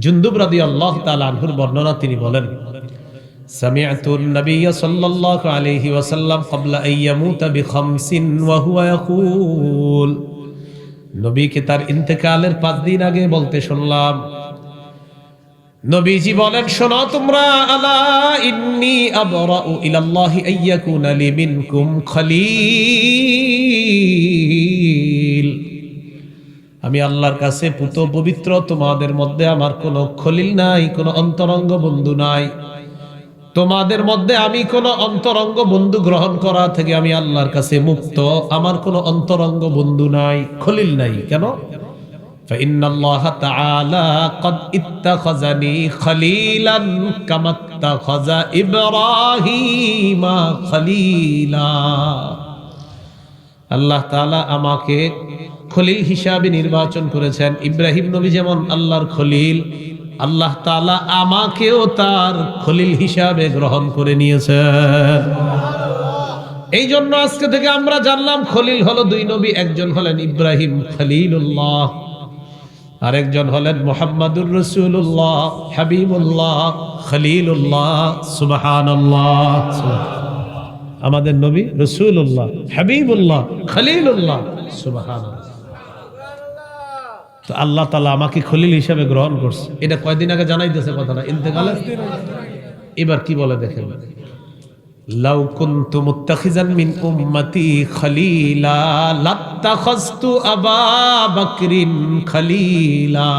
জুনদুব রাদিয়াল্লাহু তাআলা আনহুর বর্ণনা, তিনি বলেন سمعت النبي صلى الله عليه وسلم قبل أن يموت ب5 وهو يقول নবীকে তার ইন্তেকালের 5 দিন আগে বলতে শুনলাম, নবীজি বলেন, শোনো তোমরা, আলা ইন্নী আবরাউ ইলাল্লাহি আইয়াকুনা লি মিনকুম খলিল, আমি আল্লাহর কাছে পুত পবিত্র, তোমাদের মধ্যে আমার কোনো খলিল নাই, কোনো অন্তরঙ্গ বন্ধু নাই। তোমাদের মধ্যে আমি কোনো অন্তরঙ্গ বন্ধু গ্রহণ করা থেকে আমি আল্লাহর কাছে মুক্ত, আমার কোনো অন্তরঙ্গ বন্ধু নাই, খলিল নাই। কেন? فإن الله تعالى قد اتخذني خليلا كما اتخذ إبراهيم خليلا, আল্লাহ তাআলা আমাকে খলিল হিসাবে নির্বাচন করেছেন। ইব্রাহিম নবী যেমন আল্লাহর খলিল, আল্লাহ তাআলা আমাকেও তার খলিল হিসাবে গ্রহণ করে নিয়েছেন। এই জন্য আজকে থেকে আমরা জানলাম খলিল হলো 2 নবী, একজন হলেন ইব্রাহিম খলিলুল্লাহ, আরেকজন হলেন মুহাম্মাদুর রাসূলুল্লাহ হাবিবুল্লাহ খলিলুল্লাহ। সুবহানাল্লাহ, আমাদের নবী রাসূলুল্লাহ হাবিবুল্লাহ খলিলুল্লাহ, সুবহানাল্লাহ। তো আল্লাহ তাআলা আমাকে খলিল হিসেবে গ্রহণ করছে, এটা কয়দিন আগে জানাইতেছে কথাটা ইন্তেকালে। এবার কি বলে দেখেন, লাউ কুনতু মুত্তাখিজান মিন উম্মতি খলিলা লাত্তাখাযতু আবা বকরিন খলিলা,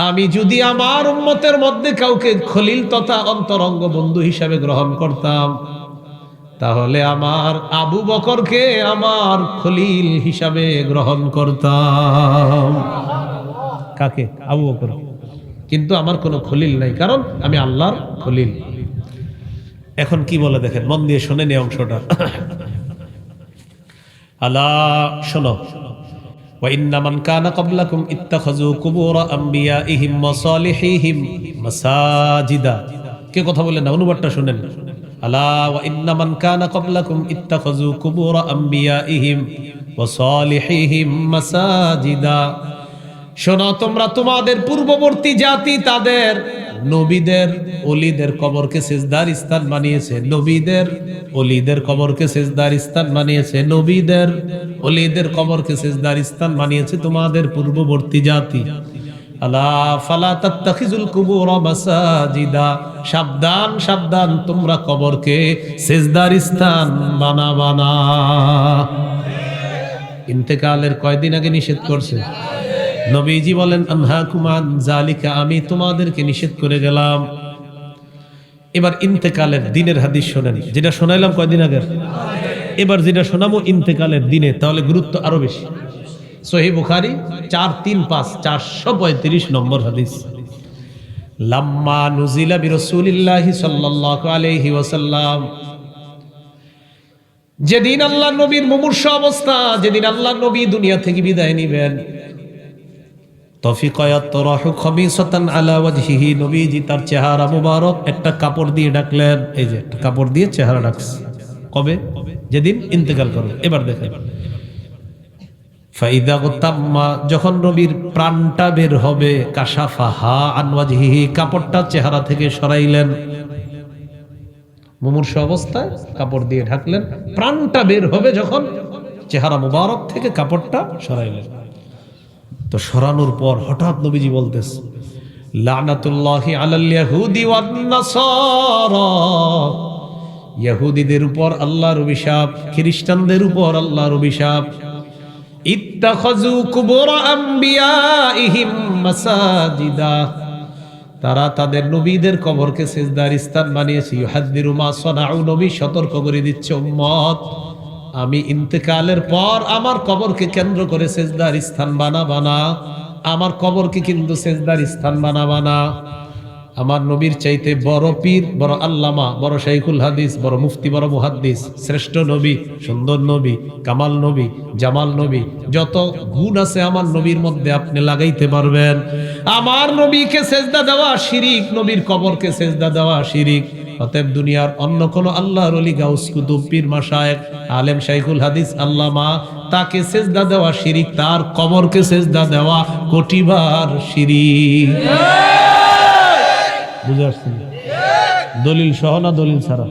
আমি যদি আমার উম্মতের মধ্যে কাউকে খলিল তথা অন্তরঙ্গ বন্ধু হিসাবে গ্রহণ করতাম, তাহলে আমার আবু বকরকে আমার খলিল হিসাবে গ্রহণ করতাম। কাকে? আবু বকর। কিন্তু আমার কোনো খলিল নাই, কারণ আমি আল্লাহর খলিল। এখন কি বলে দেখেন, মন দিয়ে শুনেন এই অংশটা। আলা শোনো, ওয়া ইন্না মান কানা ক্বাবলাকুম ইত্তাখাযু কুবুর আমবিয়াইহিম ওয়া সালিহিহিম মাসাজিদা। কে কথা বলেন না, অনুবাদটা শুনেন। আলা ওয়া ইন্না মান কানা ক্বাবলাকুম ইত্তাখাযু কুবুর আমবিয়াইহিম ওয়া সালিহিহিম মাসাজিদা। শোনো তোমরা, তোমাদের পূর্ববর্তী জাতি তাদের নবীদের ওলিদের কবরকে সিজদার স্থান বানিয়েছে, নবীদের ওলিদের কবরকে সিজদার স্থান বানিয়েছে, নবীদের ওলিদের কবরকে সিজদার স্থান বানিয়েছে তোমাদের পূর্ববর্তী জাতি। আলা ফালা তাত্তাখিজুল কুবুর মাসাজিদা, সাবধান সাবধান, তোমরা কবরকে সিজদার স্থান বানাবা না। ইন্তেকালের কয়দিন আগে নিষেধ করছে নবীজি বলেন, আনহাকুম আন যালিকা, আমি তোমাদেরকে নিষেধ করে গেলাম। এবার ইন্তেকালের দিনের হাদিস শোনেন, যেটা শোনাইলাম কয়দিন আগে, এবার যেটা শোনাবো ইন্তেকালের দিনে, তাহলে গুরুত্ব আরো বেশি। সহিহ বুখারী 435 435 নম্বর হাদিস। লাম্মা নুজিলা বিরাসূলিল্লাহি সাল্লাল্লাহু আলাইহি ওয়াসাল্লাম, যেদিন আল্লাহ নবীর মুমূর্ষ অবস্থা, যেদিন আল্লাহ নবী দুনিয়া থেকে বিদায় নিবেন, নবীজি তার চেহারা মুবারক একটা কাপড় দিয়ে ডাকলেন। এই যে একটা কাপড় দিয়ে চেহারা ডাকছে, কবে? যেদিন ইন্তেকাল করলেন। এবার দেখেন, যখন নবীর প্রাণটা বের হবে, কাশাফাহা আন ওয়াজহিহি, কাপড়টা চেহারা থেকে সরাইলেন। মুমূর্ষ অবস্থায় কাপড় দিয়ে ঢাকলেন, প্রাণটা বের হবে যখন, চেহারা মুবারক থেকে কাপড়টা সরাইলেন। তো সরানোর পর হঠাৎ নবীজি বলতেছে, লানাতুল্লাহি আলাল ইয়াহুদি ওয়ান নাসারা, ইহুদিদের উপর আল্লাহর অভিশাপ, খ্রিস্টানদের উপর আল্লাহর অভিশাপ। ইত্তাখাযু কুবুর আমবিয়াইহিম মাসাজিদা, তারা তাদের নবীদের কবরকে সিজদার স্থান বানিয়েছে। ইউহাদ্দিরু মা সানাউ, নবী সতর্ক করে দিচ্ছে, উম্মত আমি ইন্তেকালের পর আমার কবরকে কেন্দ্র করে সিজদার স্থান বানাবা না, আমার কবরকে কিন্তু সিজদার স্থান বানাবা না। আমার নবীর চাইতে বড় পীর, বড় আল্লামা, বড় শাইখুল হাদিস, বড় মুফতি, বড় মুহাদ্দিস, শ্রেষ্ঠ নবী, সুন্দর নবী, কামাল নবী, জামাল নবী, যত গুণ আছে আমার নবীর মধ্যে আপনি লাগাইতে পারবেন। আমার নবীকে সেজদা দেওয়া শিরিক, নবীর কবরকে সেজদা দেওয়া শিরিক। অতএব দুনিয়ার অন্য কোন আল্লাহর ওলি, গাউস, কুতুব, পীর, মাশায়েখ, আলেম, শাইখুল হাদিস, আল্লামা, তাকে সেজদা দেওয়া শিরিক, তার কবরকে সেজদা দেওয়া কোটিবার শিরিক। বুঝে আসছেন? দলিল সহ না দলিল ছাড়া?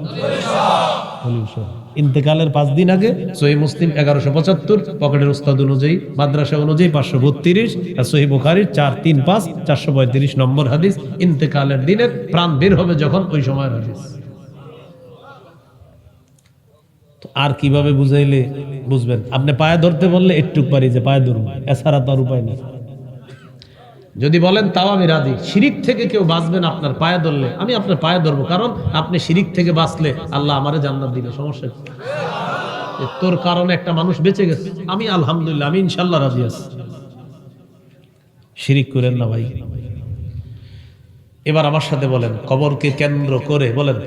দলিল সহ। ইন্তেকালের 5 দিন আগে সহিহ মুসলিম 1175, পকেটের উস্তাদ অনুযায়ী মাদ্রাসা অনুযায়ী 532, আর সহিহ বুখারীর 435 435 নম্বর হাদিস। ইন্তেকালের দিনের প্রাণ বের হবে যখন, ওই সময়ের হাদিস। আর কিভাবে বুঝাইলে বুঝবেন? আপনি পায়ে ধরতে বললে একটু পারি যে পায়ে ধরুন, এছাড়া তো আর উপায় নেই। যদি বলেন তাও আমি রাজি। শিরিক থেকে কেউ বাঁচবে না আপনার পায়ে ধরলে, আমি আপনার পায়ে ধরবো, কারণ আপনি শিরিক থেকে বাঁচলে আল্লাহ আমারে জান্নাত দিবে। সমস্যা কি? তোর কারণে একটা মানুষ বেঁচে গেছে, আমি আলহামদুলিল্লাহ, আমি ইনশাল্লাহ রাজি আছি। শিরিক করেন না ভাই। এবার আমার সাথে বলেন, কবরকে কেন্দ্র করে বলেন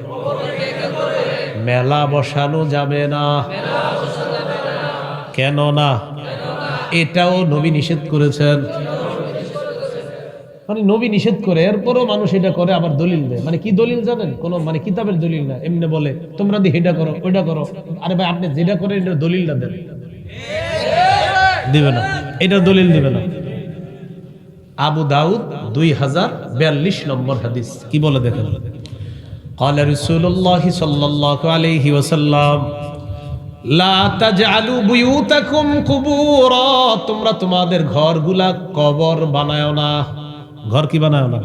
মেলা বসানো যাবে না। কেন না? এটাও নবী নিষেধ করেছেন। মানে নবী নিষেধ করে, এরপরও মানুষ এটা করে, আবার দলিল দেয়। মানে কি দলিল জানেন? কোন মানে কিতাবের দলিল না, এমনি বলে তোমরা দিয়ে এটা করো ওইটা করো। আরে ভাই, আপনি যেটা করেন এটা দলিলটা দেন। দিবে না, এটা দলিল দিবে না। আবু দাউদ 2042 নম্বর হাদিস কি বলে দেখেন। قال رسول الله صلى الله عليه وسلم لا تجعلوا بيوتكم قبورا, তোমরা তোমাদের ঘরগুলা কবর বানায়ো না। ঘর কি বানায়ো না?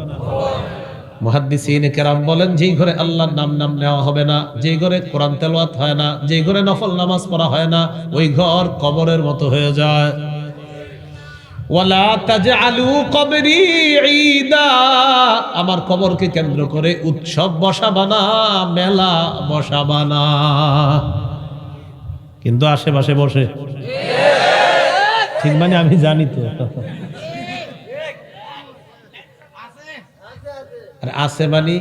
মুহাদ্দিসিন কেরাম বলেন, যেই ঘরে আল্লাহর নাম নেওয়া হবে না, যেই ঘরে কোরআন তেলাওয়াত হয় না, যেই ঘরে নফল নামাজ পড়া হয় না, ওই ঘর কবরের মতো হয়ে যায়। ওয়ালা তাজআলু কবরি ঈদা, আমার কবরকে কেন্দ্র করে উৎসব বসাবা না, মেলা বসাবা না। কিন্তু আশেপাশে বসে, ঠিক মানে আমি জানি তো। আর আছে মানে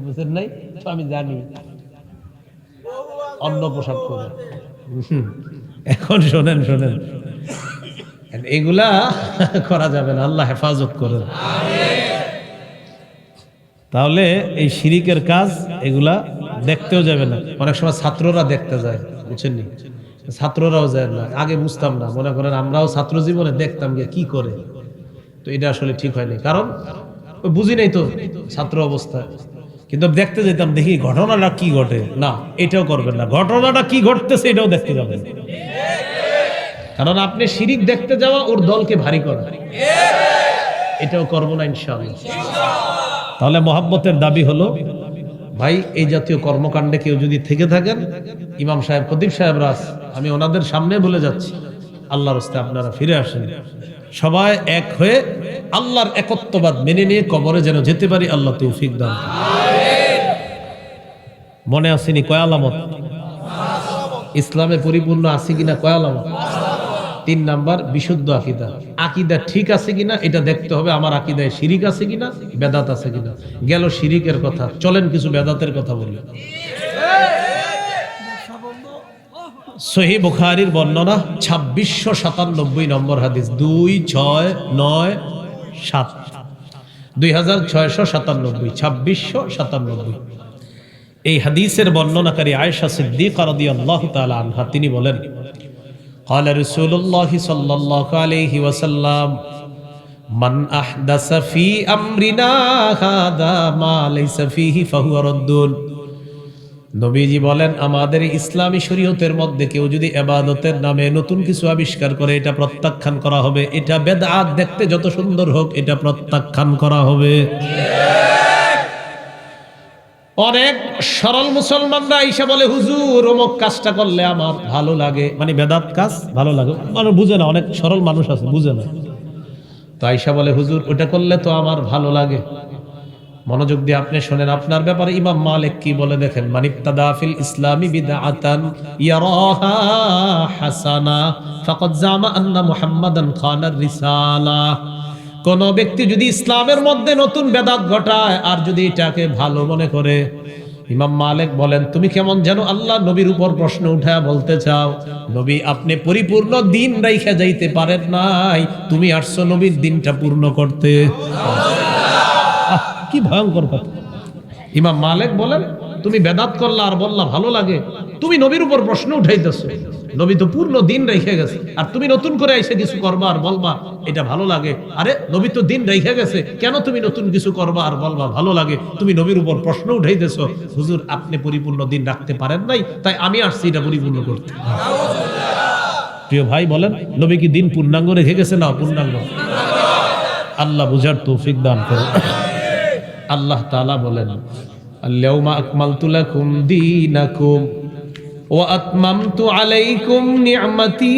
বুঝেন নাই তো, আমি জানি অন্য পোশাক করে। এখন শোনেন, এগুলা করা যাবে না, আল্লাহ হেফাজত করেন। তাহলে এই শিরিকের কাজ এগুলা দেখতেও যাবে না। অনেক সময় ছাত্ররা দেখতে যায়, বুঝছেন নি? ছাত্ররাও যায় না, আগে বুঝতাম না, মনে করেন আমরাও ছাত্র জীবনে দেখতাম গিয়ে কি করে। তো এটা আসলে ঠিক হয়নি, কারণ বুঝি নাই তো ছাত্র অবস্থায়। কিন্তু দেখতে যেতাম, দেখি ঘটনাটা কি ঘটে। না, এটাও করবেন না, ঘটনাটা কি ঘটতেছে এটাও দেখতে যাবেন। কারণ আপনি শিরিক দেখতে যাওয়া ওর দলকে ভারী করা, এটাও করবো না ইনশাআল্লাহ। তাহলে মহাব্বতের দাবি হলো, ভাই এই জাতীয় কর্মকাণ্ডে কেউ যদি থেকে থাকেন, ইমাম সাহেব খতিব সাহেবরা আছে, আমি ওনাদের সামনে বলে যাচ্ছি, আল্লাহর রাস্তে আপনারা ফিরে আসেন, সবাই এক হয়ে আল্লাহর একত্ববাদ মেনে নিয়ে কবরে যেন যেতে পারি, আল্লাহ তৌফিক দান। মনে আসেনি কয় আলামত? ইসলামে পরিপূর্ণ আছে কিনা কয় আলামত? 3 নাম্বার, বিশুদ্ধ আকীদা। আকীদা ঠিক আছে কিনা এটা দেখতে হবে, আমার আকীদায় শিরিক আছে কিনা, বেদাত আছে কিনা। গেল শিরিকের কথা, চলেন কিছু বেদাতের কথা বলি। সহিহ বুখারীর বর্ণনা 2697 নম্বর হাদিস, 2697 2697। এই হাদিসের বর্ণনাকারী আয়েশা সিদ্দিকা রাদিয়াল্লাহু তাআলা আনহা, তিনি বলেন, قال رسول الله صلى الله عليه وسلم من احدث في امرنا هذا ما ليس فيه فهو رد। নবীজি বলেন, আমাদের ইসলামী শরীয়তের মধ্যে কেউ যদি ইবাদতের নামে নতুন কিছু আবিষ্কার করে, এটা প্রত্যাখ্যান করা হবে। এটা বেদআত, দেখতে যত সুন্দর হোক, এটা প্রত্যাখ্যান করা হবে। অনেক সরল মুসলমানরা আইসা বলে, হুজুর অমুক কাজটা করলে আমার ভালো লাগে, মানে বেদাত কাজ ভালো লাগে। মানুষ বুঝে না, অনেক সরল মানুষ আছে বুঝে না। তো আইসা বলে, হুজুর ওটা করলে তো আমার ভালো লাগে। মনোযোগ দিয়ে আপনি শোনেন, আপনার ব্যাপারে ইমাম মালিক কি বলে দেখেন। মানিবতাদা ফিল ইসলামি বিদআতান ইয়ারাহা হাসানা ফাকাদ জামা আন্না মুহাম্মাদান খানার রিসালা। কোন ব্যক্তি যদি ইসলামের মধ্যে নতুন বেদাত ঘটায় আর যদি এটাকে ভালো মনে করে, ইমাম মালিক বলেন, তুমি কেমন যেন আল্লাহ নবীর উপর প্রশ্ন উঠায় বলতে চাও, নবী আপনি পরিপূর্ণ দিন রাইখা যাইতে পারেন নাই, তুমি আসছো নবীর দিনটা পূর্ণ করতে। কি ভয়ঙ্কর কথা। ইমাম মালিক বলেন, তুমি বেদাত করলা আর বললা ভালো লাগে, তুমি নবীর উপর প্রশ্ন উঠাইতেছো, নবী তো পূর্ণ দিন রেখে গেছে, আর তুমি নতুন করে এসে কিছু করবা আর বলবা এটা ভালো লাগে। আরে নবী তো দিন রেখে গেছে, কেন তুমি নতুন কিছু করবা আর বলবা ভালো লাগে? তুমি নবীর উপর প্রশ্ন উঠাইতেছো, হুজুর আপনি পরিপূর্ণ দিন রাখতে পারেন নাই, তাই আমি আসছি এটা পরিপূর্ণ করতে। প্রিয় ভাই বলেন, নবী কি দিন পূর্ণাঙ্গ রেখে গেছে না অপূর্ণাঙ্গ? আল্লাহ বুঝার তৌফিক দান করুন। আল্লাহ তাআলা বলেন, আল-ইয়াউমা আকমালতু লাকুম দীনাকুম ওয়া আতমামতু আলাইকুম নি'মাতি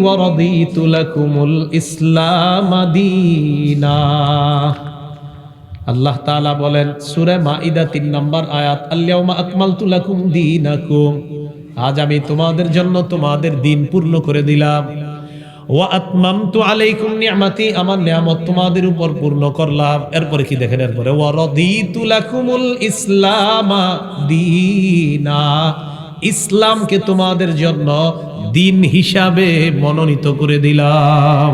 ওয়া রাদিতু লাকুমুল ইসলাম দীনা। আল্লাহ তাআলা বলেন সূরা মাইদা ৩ নম্বর আয়াত, আল-ইয়াউমা আকমালতু লাকুম দীনাকুম, আজ আমি তোমাদের জন্য তোমাদের দিন পূর্ণ করে দিলাম। ওয়া আতমামতু আলাইকুম নি'মাতি, আমার নিয়ামত তোমাদের উপর পূর্ণ করলাম। এরপরে কি দেখেন, এরপরে ওয়া রাদিতু লাকুমুল ইসলাম দীনা, ইসলামকে তোমাদের জন্য দিন হিসাবে মনোনীত করে দিলাম।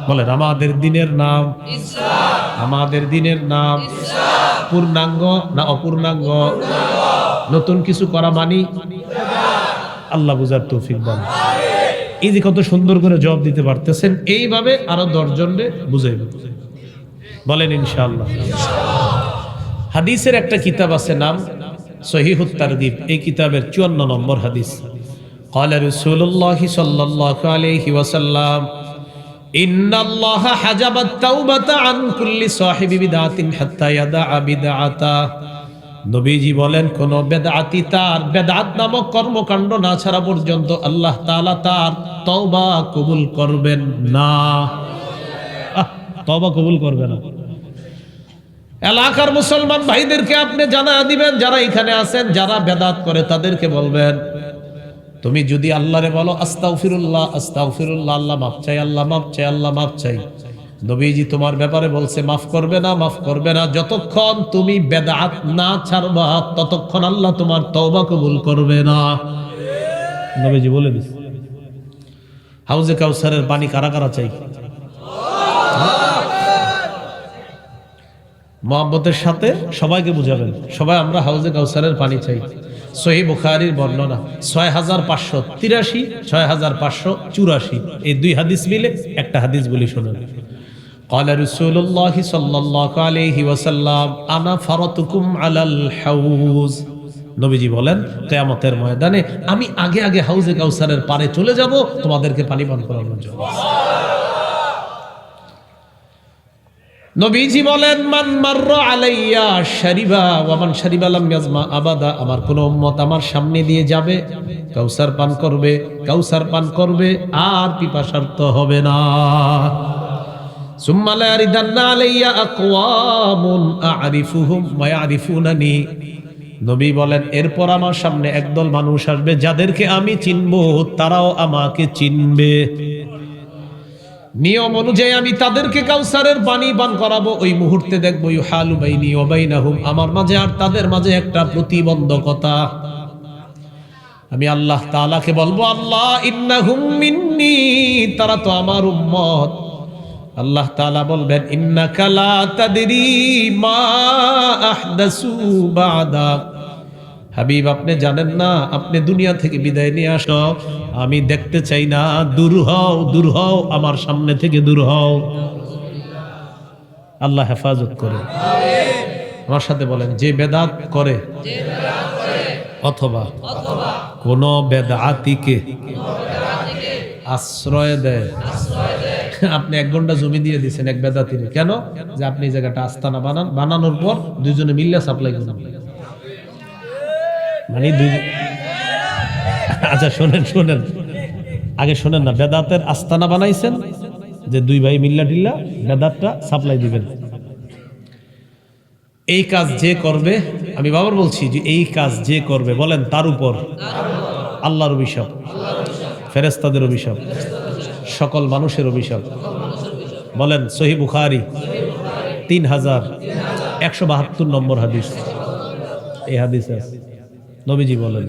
বলেন আমাদের দিনের নাম ইসলাম, আমাদের দিনের নাম ইসলাম। পূর্ণাঙ্গ না অপূর্ণাঙ্গ? নতুন কিছু করা মানি আল্লাহ বুঝার তৌফিক দান। এই যে কত সুন্দর করে জবাব দিতে পারতেছেন, এইভাবে আরো 10 জনকে বুঝাইবেন, বলেন ইনশাআল্লাহ। হাদিসের একটা কিতাব আছে, নাম সহিহুত তারগিব। এই কিতাবের 54 নম্বর হাদিস, ক্বালা রাসূলুল্লাহ সাল্লাল্লাহু আলাইহি ওয়াসাল্লাম, ইন্নাল্লাহা হাজাবাত তাওবাতা আন কুল্লি সাহিবি বিদআতিন হাত্তা ইয়াদা বিদআতা। নবীজি বলেন, কোন বেদআতি তার বেদআত নামক কর্মকাণ্ড না ছাড়া পর্যন্ত আল্লাহ তাআলা তার তওবা কবুল করবেন না। তওবা কবুল করবে না। এলাকার মুসলমান ভাইদেরকে আপনি জানা দিবেন, যারা এখানে আছেন যারা বেদাত করে তাদেরকে বলবেন, তুমি যদি আল্লাহরে বলো আস্তাগফিরুল্লাহ আস্তাগফিরুল্লাহ, আল্লাহ মাফ চাই, আল্লাহ মাফ চাই, আল্লাহ মাফ চাই, নবীজি তোমার ব্যাপারে বলছে মাফ করবে না, মাফ করবে না। যতক্ষণ তুমি বেদাত না ছাড়বা ততক্ষণ আল্লাহ তোমার তওবা কবুল করবে না। নবীজি বলে দিয়েছে। হাউজে কাউসারের পানি কারা কারা চাই? মুহাব্বতের সাথে সবাইকে বুঝাবেন, সবাই আমরা হাউজে কাউসারের পানি চাই। সহিহ বুখারীর বর্ণনা 6583, 6584, এই 2 হাদিস মিলে একটা হাদিস বলি শুনুন। ক্বালা রাসূলুল্লাহ সাল্লাল্লাহু আলাইহি ওয়াসাল্লাম, আনা ফারাতুকুম আলাল হাউজ। নবীজি বলেন, কিয়ামতের ময়দানে আমি আগে আগে হাউজে কাউসারের পারে চলে যাব তোমাদেরকে পানি পান করানোর জন্য। নবীজি বলেন, মান মাররা আলাইয়া শারিবা ওয়া মান শারিবা লাম ইয়াজমা আবাদা, আমার কোন উম্মত আমার সামনে দিয়ে যাবে, কাউসার পান করবে, কাউসার পান করবে, আর পিপাসার্ত হবে না। সুম্মা লা ইয়ারিদান্না আলাইয়া আকওয়ামুন আ'রিফুহুম ওয়া ইয়ারিফুনানি। নবী বলেন, এরপর আমার সামনে একদল মানুষ আসবে যাদেরকে আমি চিনব, তারাও আমাকে চিনবে। নিয়ম অনুযায়ী আমি তাদেরকে কাউসারের পানি পান করাবো। ওই মুহূর্তে দেখবো ইউহালু বাইনি ওয়া বাইনাহুম, আমার মাঝে আর তাদের মাঝে একটা প্রতিবন্ধকতা। আমি আল্লাহ তাআলাকে বলবো, আল্লাহ ইন্নাহুম মিন্নি, তারা তো আমার উম্মত। আল্লাহ তাআলা বলবেন, ইন্নাকা লা তাদরি মা আহদাসু বাদা। হাবিব আপনি জানেন না, আপনি দুনিয়া থেকে বিদায় নিয়ে আসো, আমি দেখতে চাই না। দূর হও, দূর হও, আমার সামনে থেকে দূর হও। আল্লাহ হেফাজত করে। আমার সাথে বলেন, যে বেদাত করে অথবা কোন বেদাতিকে আশ্রয় দেয়। আপনি 1 ঘন্টা জমি দিয়ে দিচ্ছেন এক বেদাতিরে, কেন? যে আপনি এই জায়গাটা আস্তানা বানান, বানানোর পর দুইজনে মিললে সাপ্লাই করুন। মানে আচ্ছা শোনেন আগে শোনেন না, বেদাতের আস্তানা বানাইছেন যে 2 ভাই মিল্লা টিল্লা বেদাতটা সাপ্লাই দিবেন। এই কাজ যে করবে, আমি বাবার বলছি যে এই কাজ যে করবে, বলেন তার উপর আল্লাহর অভিশাপ, ফেরেশতাদের অভিশাপ, সকল মানুষের অভিশাপ। বলেন সহিহ বুখারী 3172 নম্বর হাদিস। এই হাদিসে নবীজি বলেন,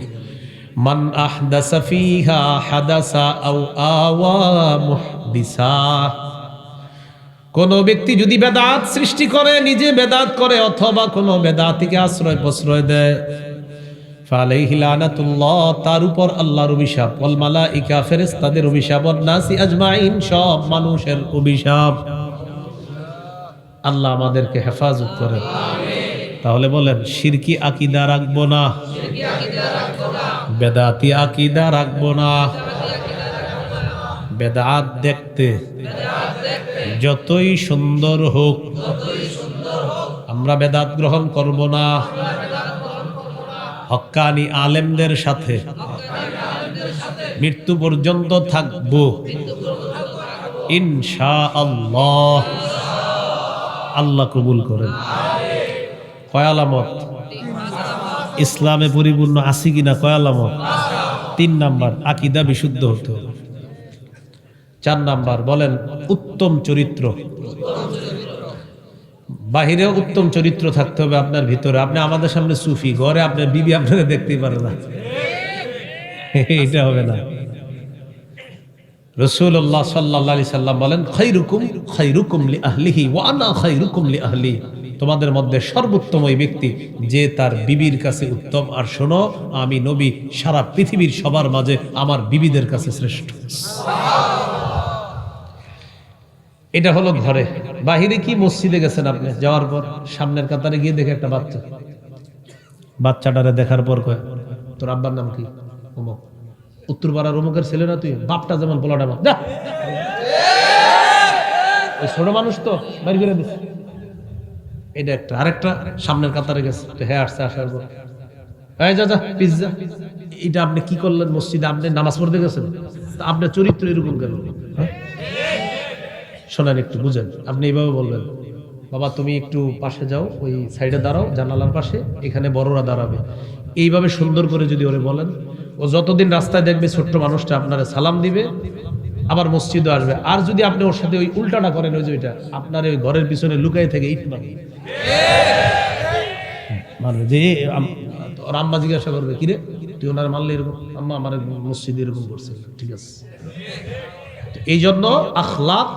মান আহদাসা ফিহা হাদাসা আও আওয়া মুহদিসা। কোন ব্যক্তি যদি বেদাত সৃষ্টি করে, নিজে বেদাত করে, অথবা কোন বেদাতিকে আশ্রয় প্রশ্রয় দেয়, ফালাইহি লানাতুল্লাহ, তার উপর আল্লাহর অভিশাপ, ওয়াল মালাইকা, ফেরেশতাদের অভিশাপ, ওয়ান নাসি আজমাইন, সব মানুষের অভিশাপ। আল্লাহ আমাদেরকে হেফাজত করেন। তাহলে বলেন, শিরকি আকীদা রাখবো না, বেদাতি আকীদা রাখবো না। বেদাত দেখতে যতই সুন্দর হোক আমরা বেদাত গ্রহণ করব না। হক্কানি আলেমদের সাথে মৃত্যু পর্যন্ত থাকবো ইনশাআল্লাহ। আল্লাহ কবুল করেন। কয় আলামত? ইসলামে পরিপূর্ণ আছি কিনা কয় আলামত? 3 নাম্বার, আকীদা বিশুদ্ধ হতে হবে। 4 নাম্বার বলেন, উত্তম চরিত্র। বাহিরেও উত্তম চরিত্র থাকতে হবে আপনার ভিতরে। আপনি আমাদের সামনে সুফি, ঘরে আপনার বিবি আপনাকে দেখতেই পারে না, এটা হবে না। রাসূলুল্লাহ সাল্লাল্লাহু আলাইহি সাল্লাম বলেন, খায়রুকুম খায়রুকুম লিআহলিহি ওয়া আনা খায়রুকুম লিআহলি। তোমাদের মধ্যে সর্বোত্তম ওই ব্যক্তি যে তার বিবির কাছে উত্তম। আর শোনো, আমি নবী সারা পৃথিবীর সবার মাঝে আমার বিবিদের কাছে শ্রেষ্ঠ। এটা হলো ঘরে। বাহিরে কি? মসজিদে গেছেন আপনি, যাওয়ার পর সামনের কাতারে গিয়ে দেখে একটা বাচ্চা, বাচ্চাটারে দেখার পর কয়, তোর আব্বার নাম কি? অমুক। উত্তরপাড়ার অমুকের ছেলে না তুই? বাপটা যেমন পোলাটা মা, যা, ওই ছোট মানুষ তো বাইরে করে দিস। এটা একটা। আরেকটা সামনের কাতারে গেছে, হ্যাঁ আসছে, আসার পর এই যা যা পিজ্জা। এটা আপনি কি করলেন? মসজিদে আপনি নামাজ পড়তে গেছেন, আপনার চরিত্র এরকম কেন? শোনেন, একটু বুঝেন। আপনি এইভাবে বলবেন, বাবা তুমি একটু পাশে যাও, ওই সাইডে দাঁড়াও, জানালার পাশে, এখানে বড়রা দাঁড়াবে। এইভাবে সুন্দর করে যদি ওরে বলেন, ও যতদিন রাস্তায় দেখবে ছোট্ট মানুষটা আপনারে সালাম দিবে, আবার মসজিদে আসবে। আর যদি আপনি ওর সাথে ওই উল্টাটা করেন, ওই যে ওইটা আপনার ওই ঘরের পিছনে লুকাই থেকে ইট মারবে, মারবে যে ওর আম্মা জিজ্ঞাসা করবে, কিরে তুই ওনার মারলে এরকম? আম্মা আমার মসজিদে এরকম করছে। ঠিক আছে, এই জন্য আখলাক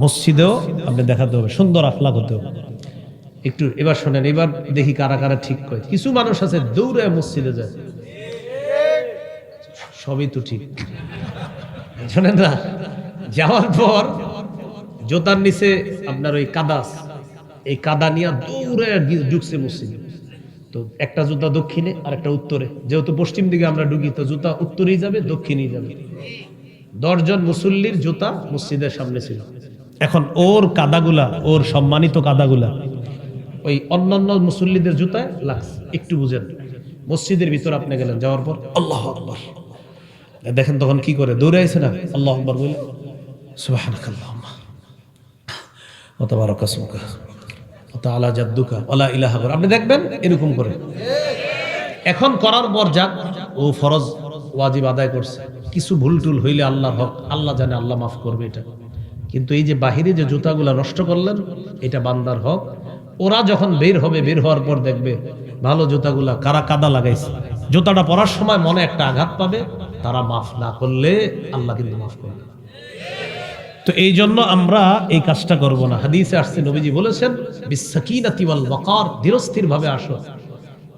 মসজিদেও আপনি দেখাতে হবে, সুন্দর আখলাক হতে হবে। একটু এবার শোনেন, এবার দেখি কারা কারা ঠিক কয়। কিছু মানুষ আছে দৌড়ে মসজিদে যায়, সবই তো ঠিক, শোনেন না, যাওয়ার পর জোতার নিচে আপনার ওই কাদা, এই কাদা নিয়ে দৌড়ে ঢুকছে মসজিদে। তো একটা জুতা দক্ষিণে আর একটা উত্তরে, যেহেতু পশ্চিম দিকে আমরা ঢুকি, তো জুতা উত্তরেই যাবে, দক্ষিণেই যাবে। 10 জন মুসল্লির জুতা মসজিদের সামনে ছিল। এখন ওর কাদাগুলা, ওর সম্মানিত কাদাগুলা ওই অন্যান্য মুসল্লিদের জুতায় লাগছে। একটু বুঝেন, মসজিদের ভিতর আপনি গেলেন, যাওয়ার পর আল্লাহু আকবার দেখেন, তখন কি করে? দৌড়ে আইছে না, আল্লাহু আকবার বলে সুবহানাকাল্লাহুম্মা ওয়া তাবারাকা ইসমুকা ওয়া তাআলা জাদ্দুকা ওয়া লা ইলাহা ইল্লা। আপনি দেখবেন এরকম করে। এখন করার পর যাক, ও ফরজ ওয়াজিব আদায় করছে। কিছু ভুল টুল হইলে আল্লাহর হক, আল্লাহ জানে, আল্লাহ মাফ করবে এটা। কিন্তু এই যে বাহিরে যে জুতাগুলা নষ্ট করলেন, এটা বান্দার হক। ওরা যখন বের হবে, বের হওয়ার পর দেখবে ভালো জুতাগুলা কারা কাদা লাগাইছে, জুতাটা পরার সময় মনে একটা আঘাত পাবে, তারা মাফ না করলে আল্লাহ কিন্তু মাফ করবে। তো এই জন্য আমরা এই কাজটা করব না। হাদিসে আসছে, নবীজি বলেছেন, বিসাকিনাতি ওয়াল ওয়াকার, ধীরস্থির ভাবে আসো।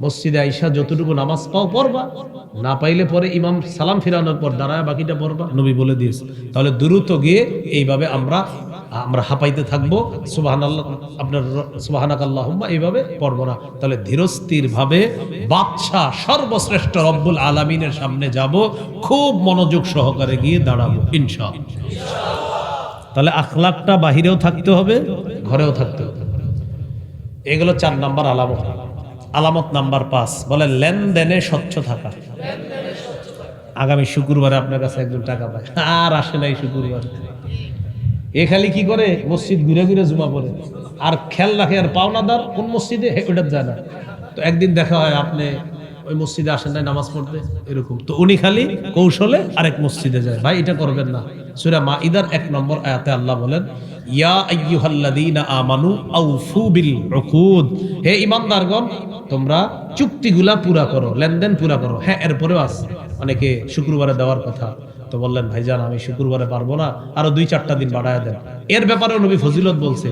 মসজিদে আইসা যতটুকু নামাজ পাও পড়বা, না পাইলে পরে ইমাম সালাম ফিরানোর পর দাঁড়ায় বাকিটা পড়বা, নবী বলে দিয়েছে। তাহলে দ্রুত গিয়ে এইভাবে আমরা হাঁপাইতে থাকবো, সুবহানাল্লাহ, আপনার সুবহানাকাল্লাহুম্মা, এইভাবে পড়বো না। তাহলে ধীরস্থির ভাবে বাদশা সর্বশ্রেষ্ঠ রব্বুল আলামিনের সামনে যাব, খুব মনোযোগ সহকারে গিয়ে দাঁড়াবো ইনশাআল্লাহ। তাহলে আখলাকটা বাহিরেও থাকতে হবে, ঘরেও থাকতে হবে। এগুলো 4 নাম্বার আলামত। আলামত নাম্বার 5 বলে লেনদেনে স্বচ্ছ থাকা। আগামী শুক্রবারে আপনার কাছে একজন টাকা পায়, আর আসে নাই শুক্রবার, এ খালি কি করে? মসজিদ ঘুরে ঘুরে জুমা পড়ে, আর খেয়াল রাখে আর পাওনাদার কোন মসজিদে ওটা যায় না। তো একদিন দেখা হয় আপনি ওই মসজিদে আসেন নাই নামাজ পড়তে, এরকম। তো উনি খালি কৌশলে আরেক মসজিদে যায়। ভাই, এটা করবেন না। সূরা মাইদার 1 নম্বর আয়াতে আল্লাহ বলেন, ইয়া আইয়ুহাল্লাযীনা আমানু আউফু বিল উকুদ, হে ঈমানদারগণ, তোমরা চুক্তিগুলা পুরা করো, লেনদেন পুরা করো। হ্যাঁ, এরপরেও আছে অনেকে শুক্রবারে দেওয়ার কথা, তো বললেন ভাইজান আমি শুক্রবারে পারবো না, আরো 2-4টা দিন বাড়ায় দেন। এর ব্যাপারেও নবী ফজিলত বলছে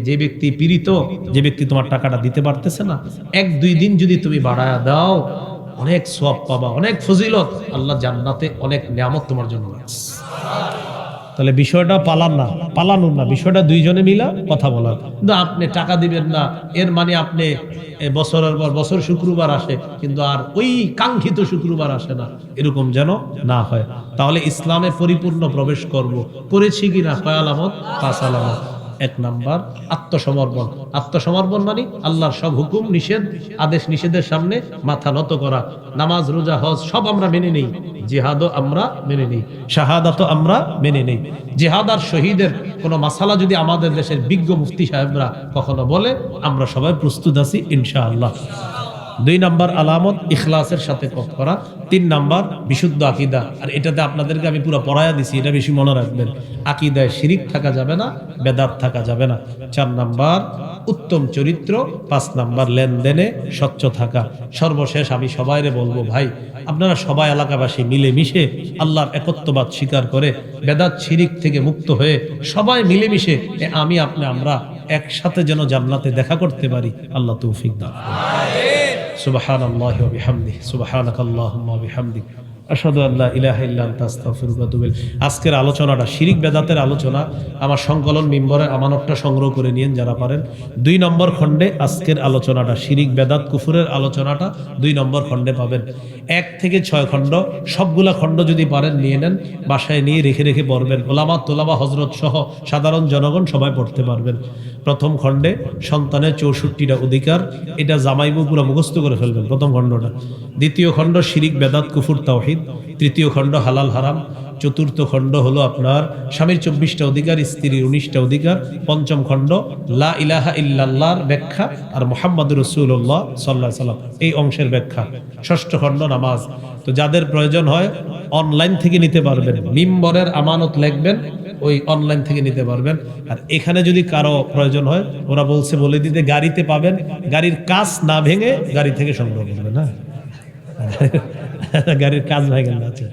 যে ব্যক্তি পীড়িত, যে ব্যক্তি তোমার টাকাটা দিতে পারতেছে না, 1-2 দিন যদি তুমি বাড়ায় দাও, অনেক সওয়াব পাবা, অনেক ফজিলত, আল্লাহ জান্নাতে অনেক নিয়ামত তোমার জন্য রাখছে। তাহলে বিষয়টা পালানোর না, বিষয়টা দুইজনে মিলা কথা বলার। কিন্তু আপনি টাকা দিবেন না এর মানে আপনি বছরের পর বছর শুক্রবার আসে কিন্তু আর ওই কাঙ্ক্ষিত শুক্রবার আসে না, এরকম যেন না হয়। তাহলে ইসলামে পরিপূর্ণ প্রবেশ করব, করেছি কিনা? কয় আলামত? 5 আলামত। 1 নাম্বার আত্মসমর্পণ। আত্মসমর্পণ মানে আল্লাহর সব হুকুম নিষেধ, আদেশ নিষেধের সামনে মাথা নত করা। নামাজ, রোজা, হজ সব আমরা মেনে নেই, জিহাদও আমরা মেনে নেই, শাহাদাতও আমরা মেনে নেই। জিহাদ আর শহীদের কোনো মাসালা যদি আমাদের দেশের বিজ্ঞ মুফতি সাহেবরা কখনো বলে, আমরা সবাই প্রস্তুত আছি ইনশাআল্লাহ। 2 নাম্বার আলামত ইখলাসের সাথে পথ করা। 3 নাম্বার বিশুদ্ধ আকীদা। আর এটাতে আপনাদেরকে আমি পুরো পড়ায়া দিছি, এটা বেশি মনে রাখবেন। আকীদায় শিরিক থাকা যাবে না, বেদাত থাকা যাবে না। 4 নাম্বার উত্তম চরিত্র। 5 নাম্বার লেনদেনে স্বচ্ছ থাকা। সর্বশেষ আমি সবাইরে বলবো, ভাই আপনারা সবাই এলাকাবাসী মিলেমিশে আল্লাহর একত্ববাদ স্বীকার করে বেদাত শিরিক থেকে মুক্ত হয়ে সবাই মিলেমিশে আমরা একসাথে যেন জান্নাতে দেখা করতে পারি। আল্লাহ তৌফিক দান। সুবহানাল্লাহি ওয়া বিহামদিহি, সুবহানাকাল্লাহুম্মা ওয়া বিহামদিক, আশহাদু আল্লা ইলাহা ইল্লা আনতা আস্তাগফিরুকা ওয়া আতুবু ইলাইক। আজকের আলোচনাটা শিরিক বেদাতের আলোচনা। আমার সংকলন মিম্বরে আমানতটা সংগ্রহ করে নিয়েন যারা পারেন। 2 নম্বর খণ্ডে আজকের আলোচনাটা, শিরিক বেদাত কুফুরের আলোচনাটা 2 নম্বর খণ্ডে পাবেন। 1 থেকে 6 খণ্ড, সবগুলা খণ্ড যদি পারেন নিয়ে নেন, বাসায় নিয়ে রেখে রেখে পড়বেন। ওলামা, তোলাবা, হজরত সহ সাধারণ জনগণ সবাই পড়তে পারবেন। প্রথম খণ্ডে সন্তানের 64টা অধিকার, এটা জামাইবু পুরো মুখস্থ করে ফেলবেন প্রথম খণ্ডটা। দ্বিতীয় খণ্ড শিরিক বেদাত কুফুর তাওহীদ। তৃতীয় খণ্ড হালাল হারাম। চতুর্থ খণ্ড হলো আপনার স্বামীর 24টা অধিকার, স্ত্রীর 19টা অধিকার। পঞ্চম খণ্ড লা ইলাহা ইল্লাল্লাহর ব্যাখ্যা আর মুহাম্মাদুর রাসূলুল্লাহ সাল্লাল্লাহু আলাইহি সাল্লাম এই অংশের ব্যাখ্যা। ষষ্ঠ খণ্ড নামাজ। তো যাদের প্রয়োজন হয় অনলাইন থেকে নিতে পারবেন, মিম্বরের আমানত লিখবেন, ওই অনলাইন থেকে নিতে পারবেন। আর এখানে যদি কারো প্রয়োজন হয়, ওরা বলে দিতে গাড়িতে পাবেন, গাড়ির কাজ না ভেঙে গাড়ি থেকে সংগ্রহ করবেন। হ্যাঁ, গাড়ির কাজ ভেঙে না।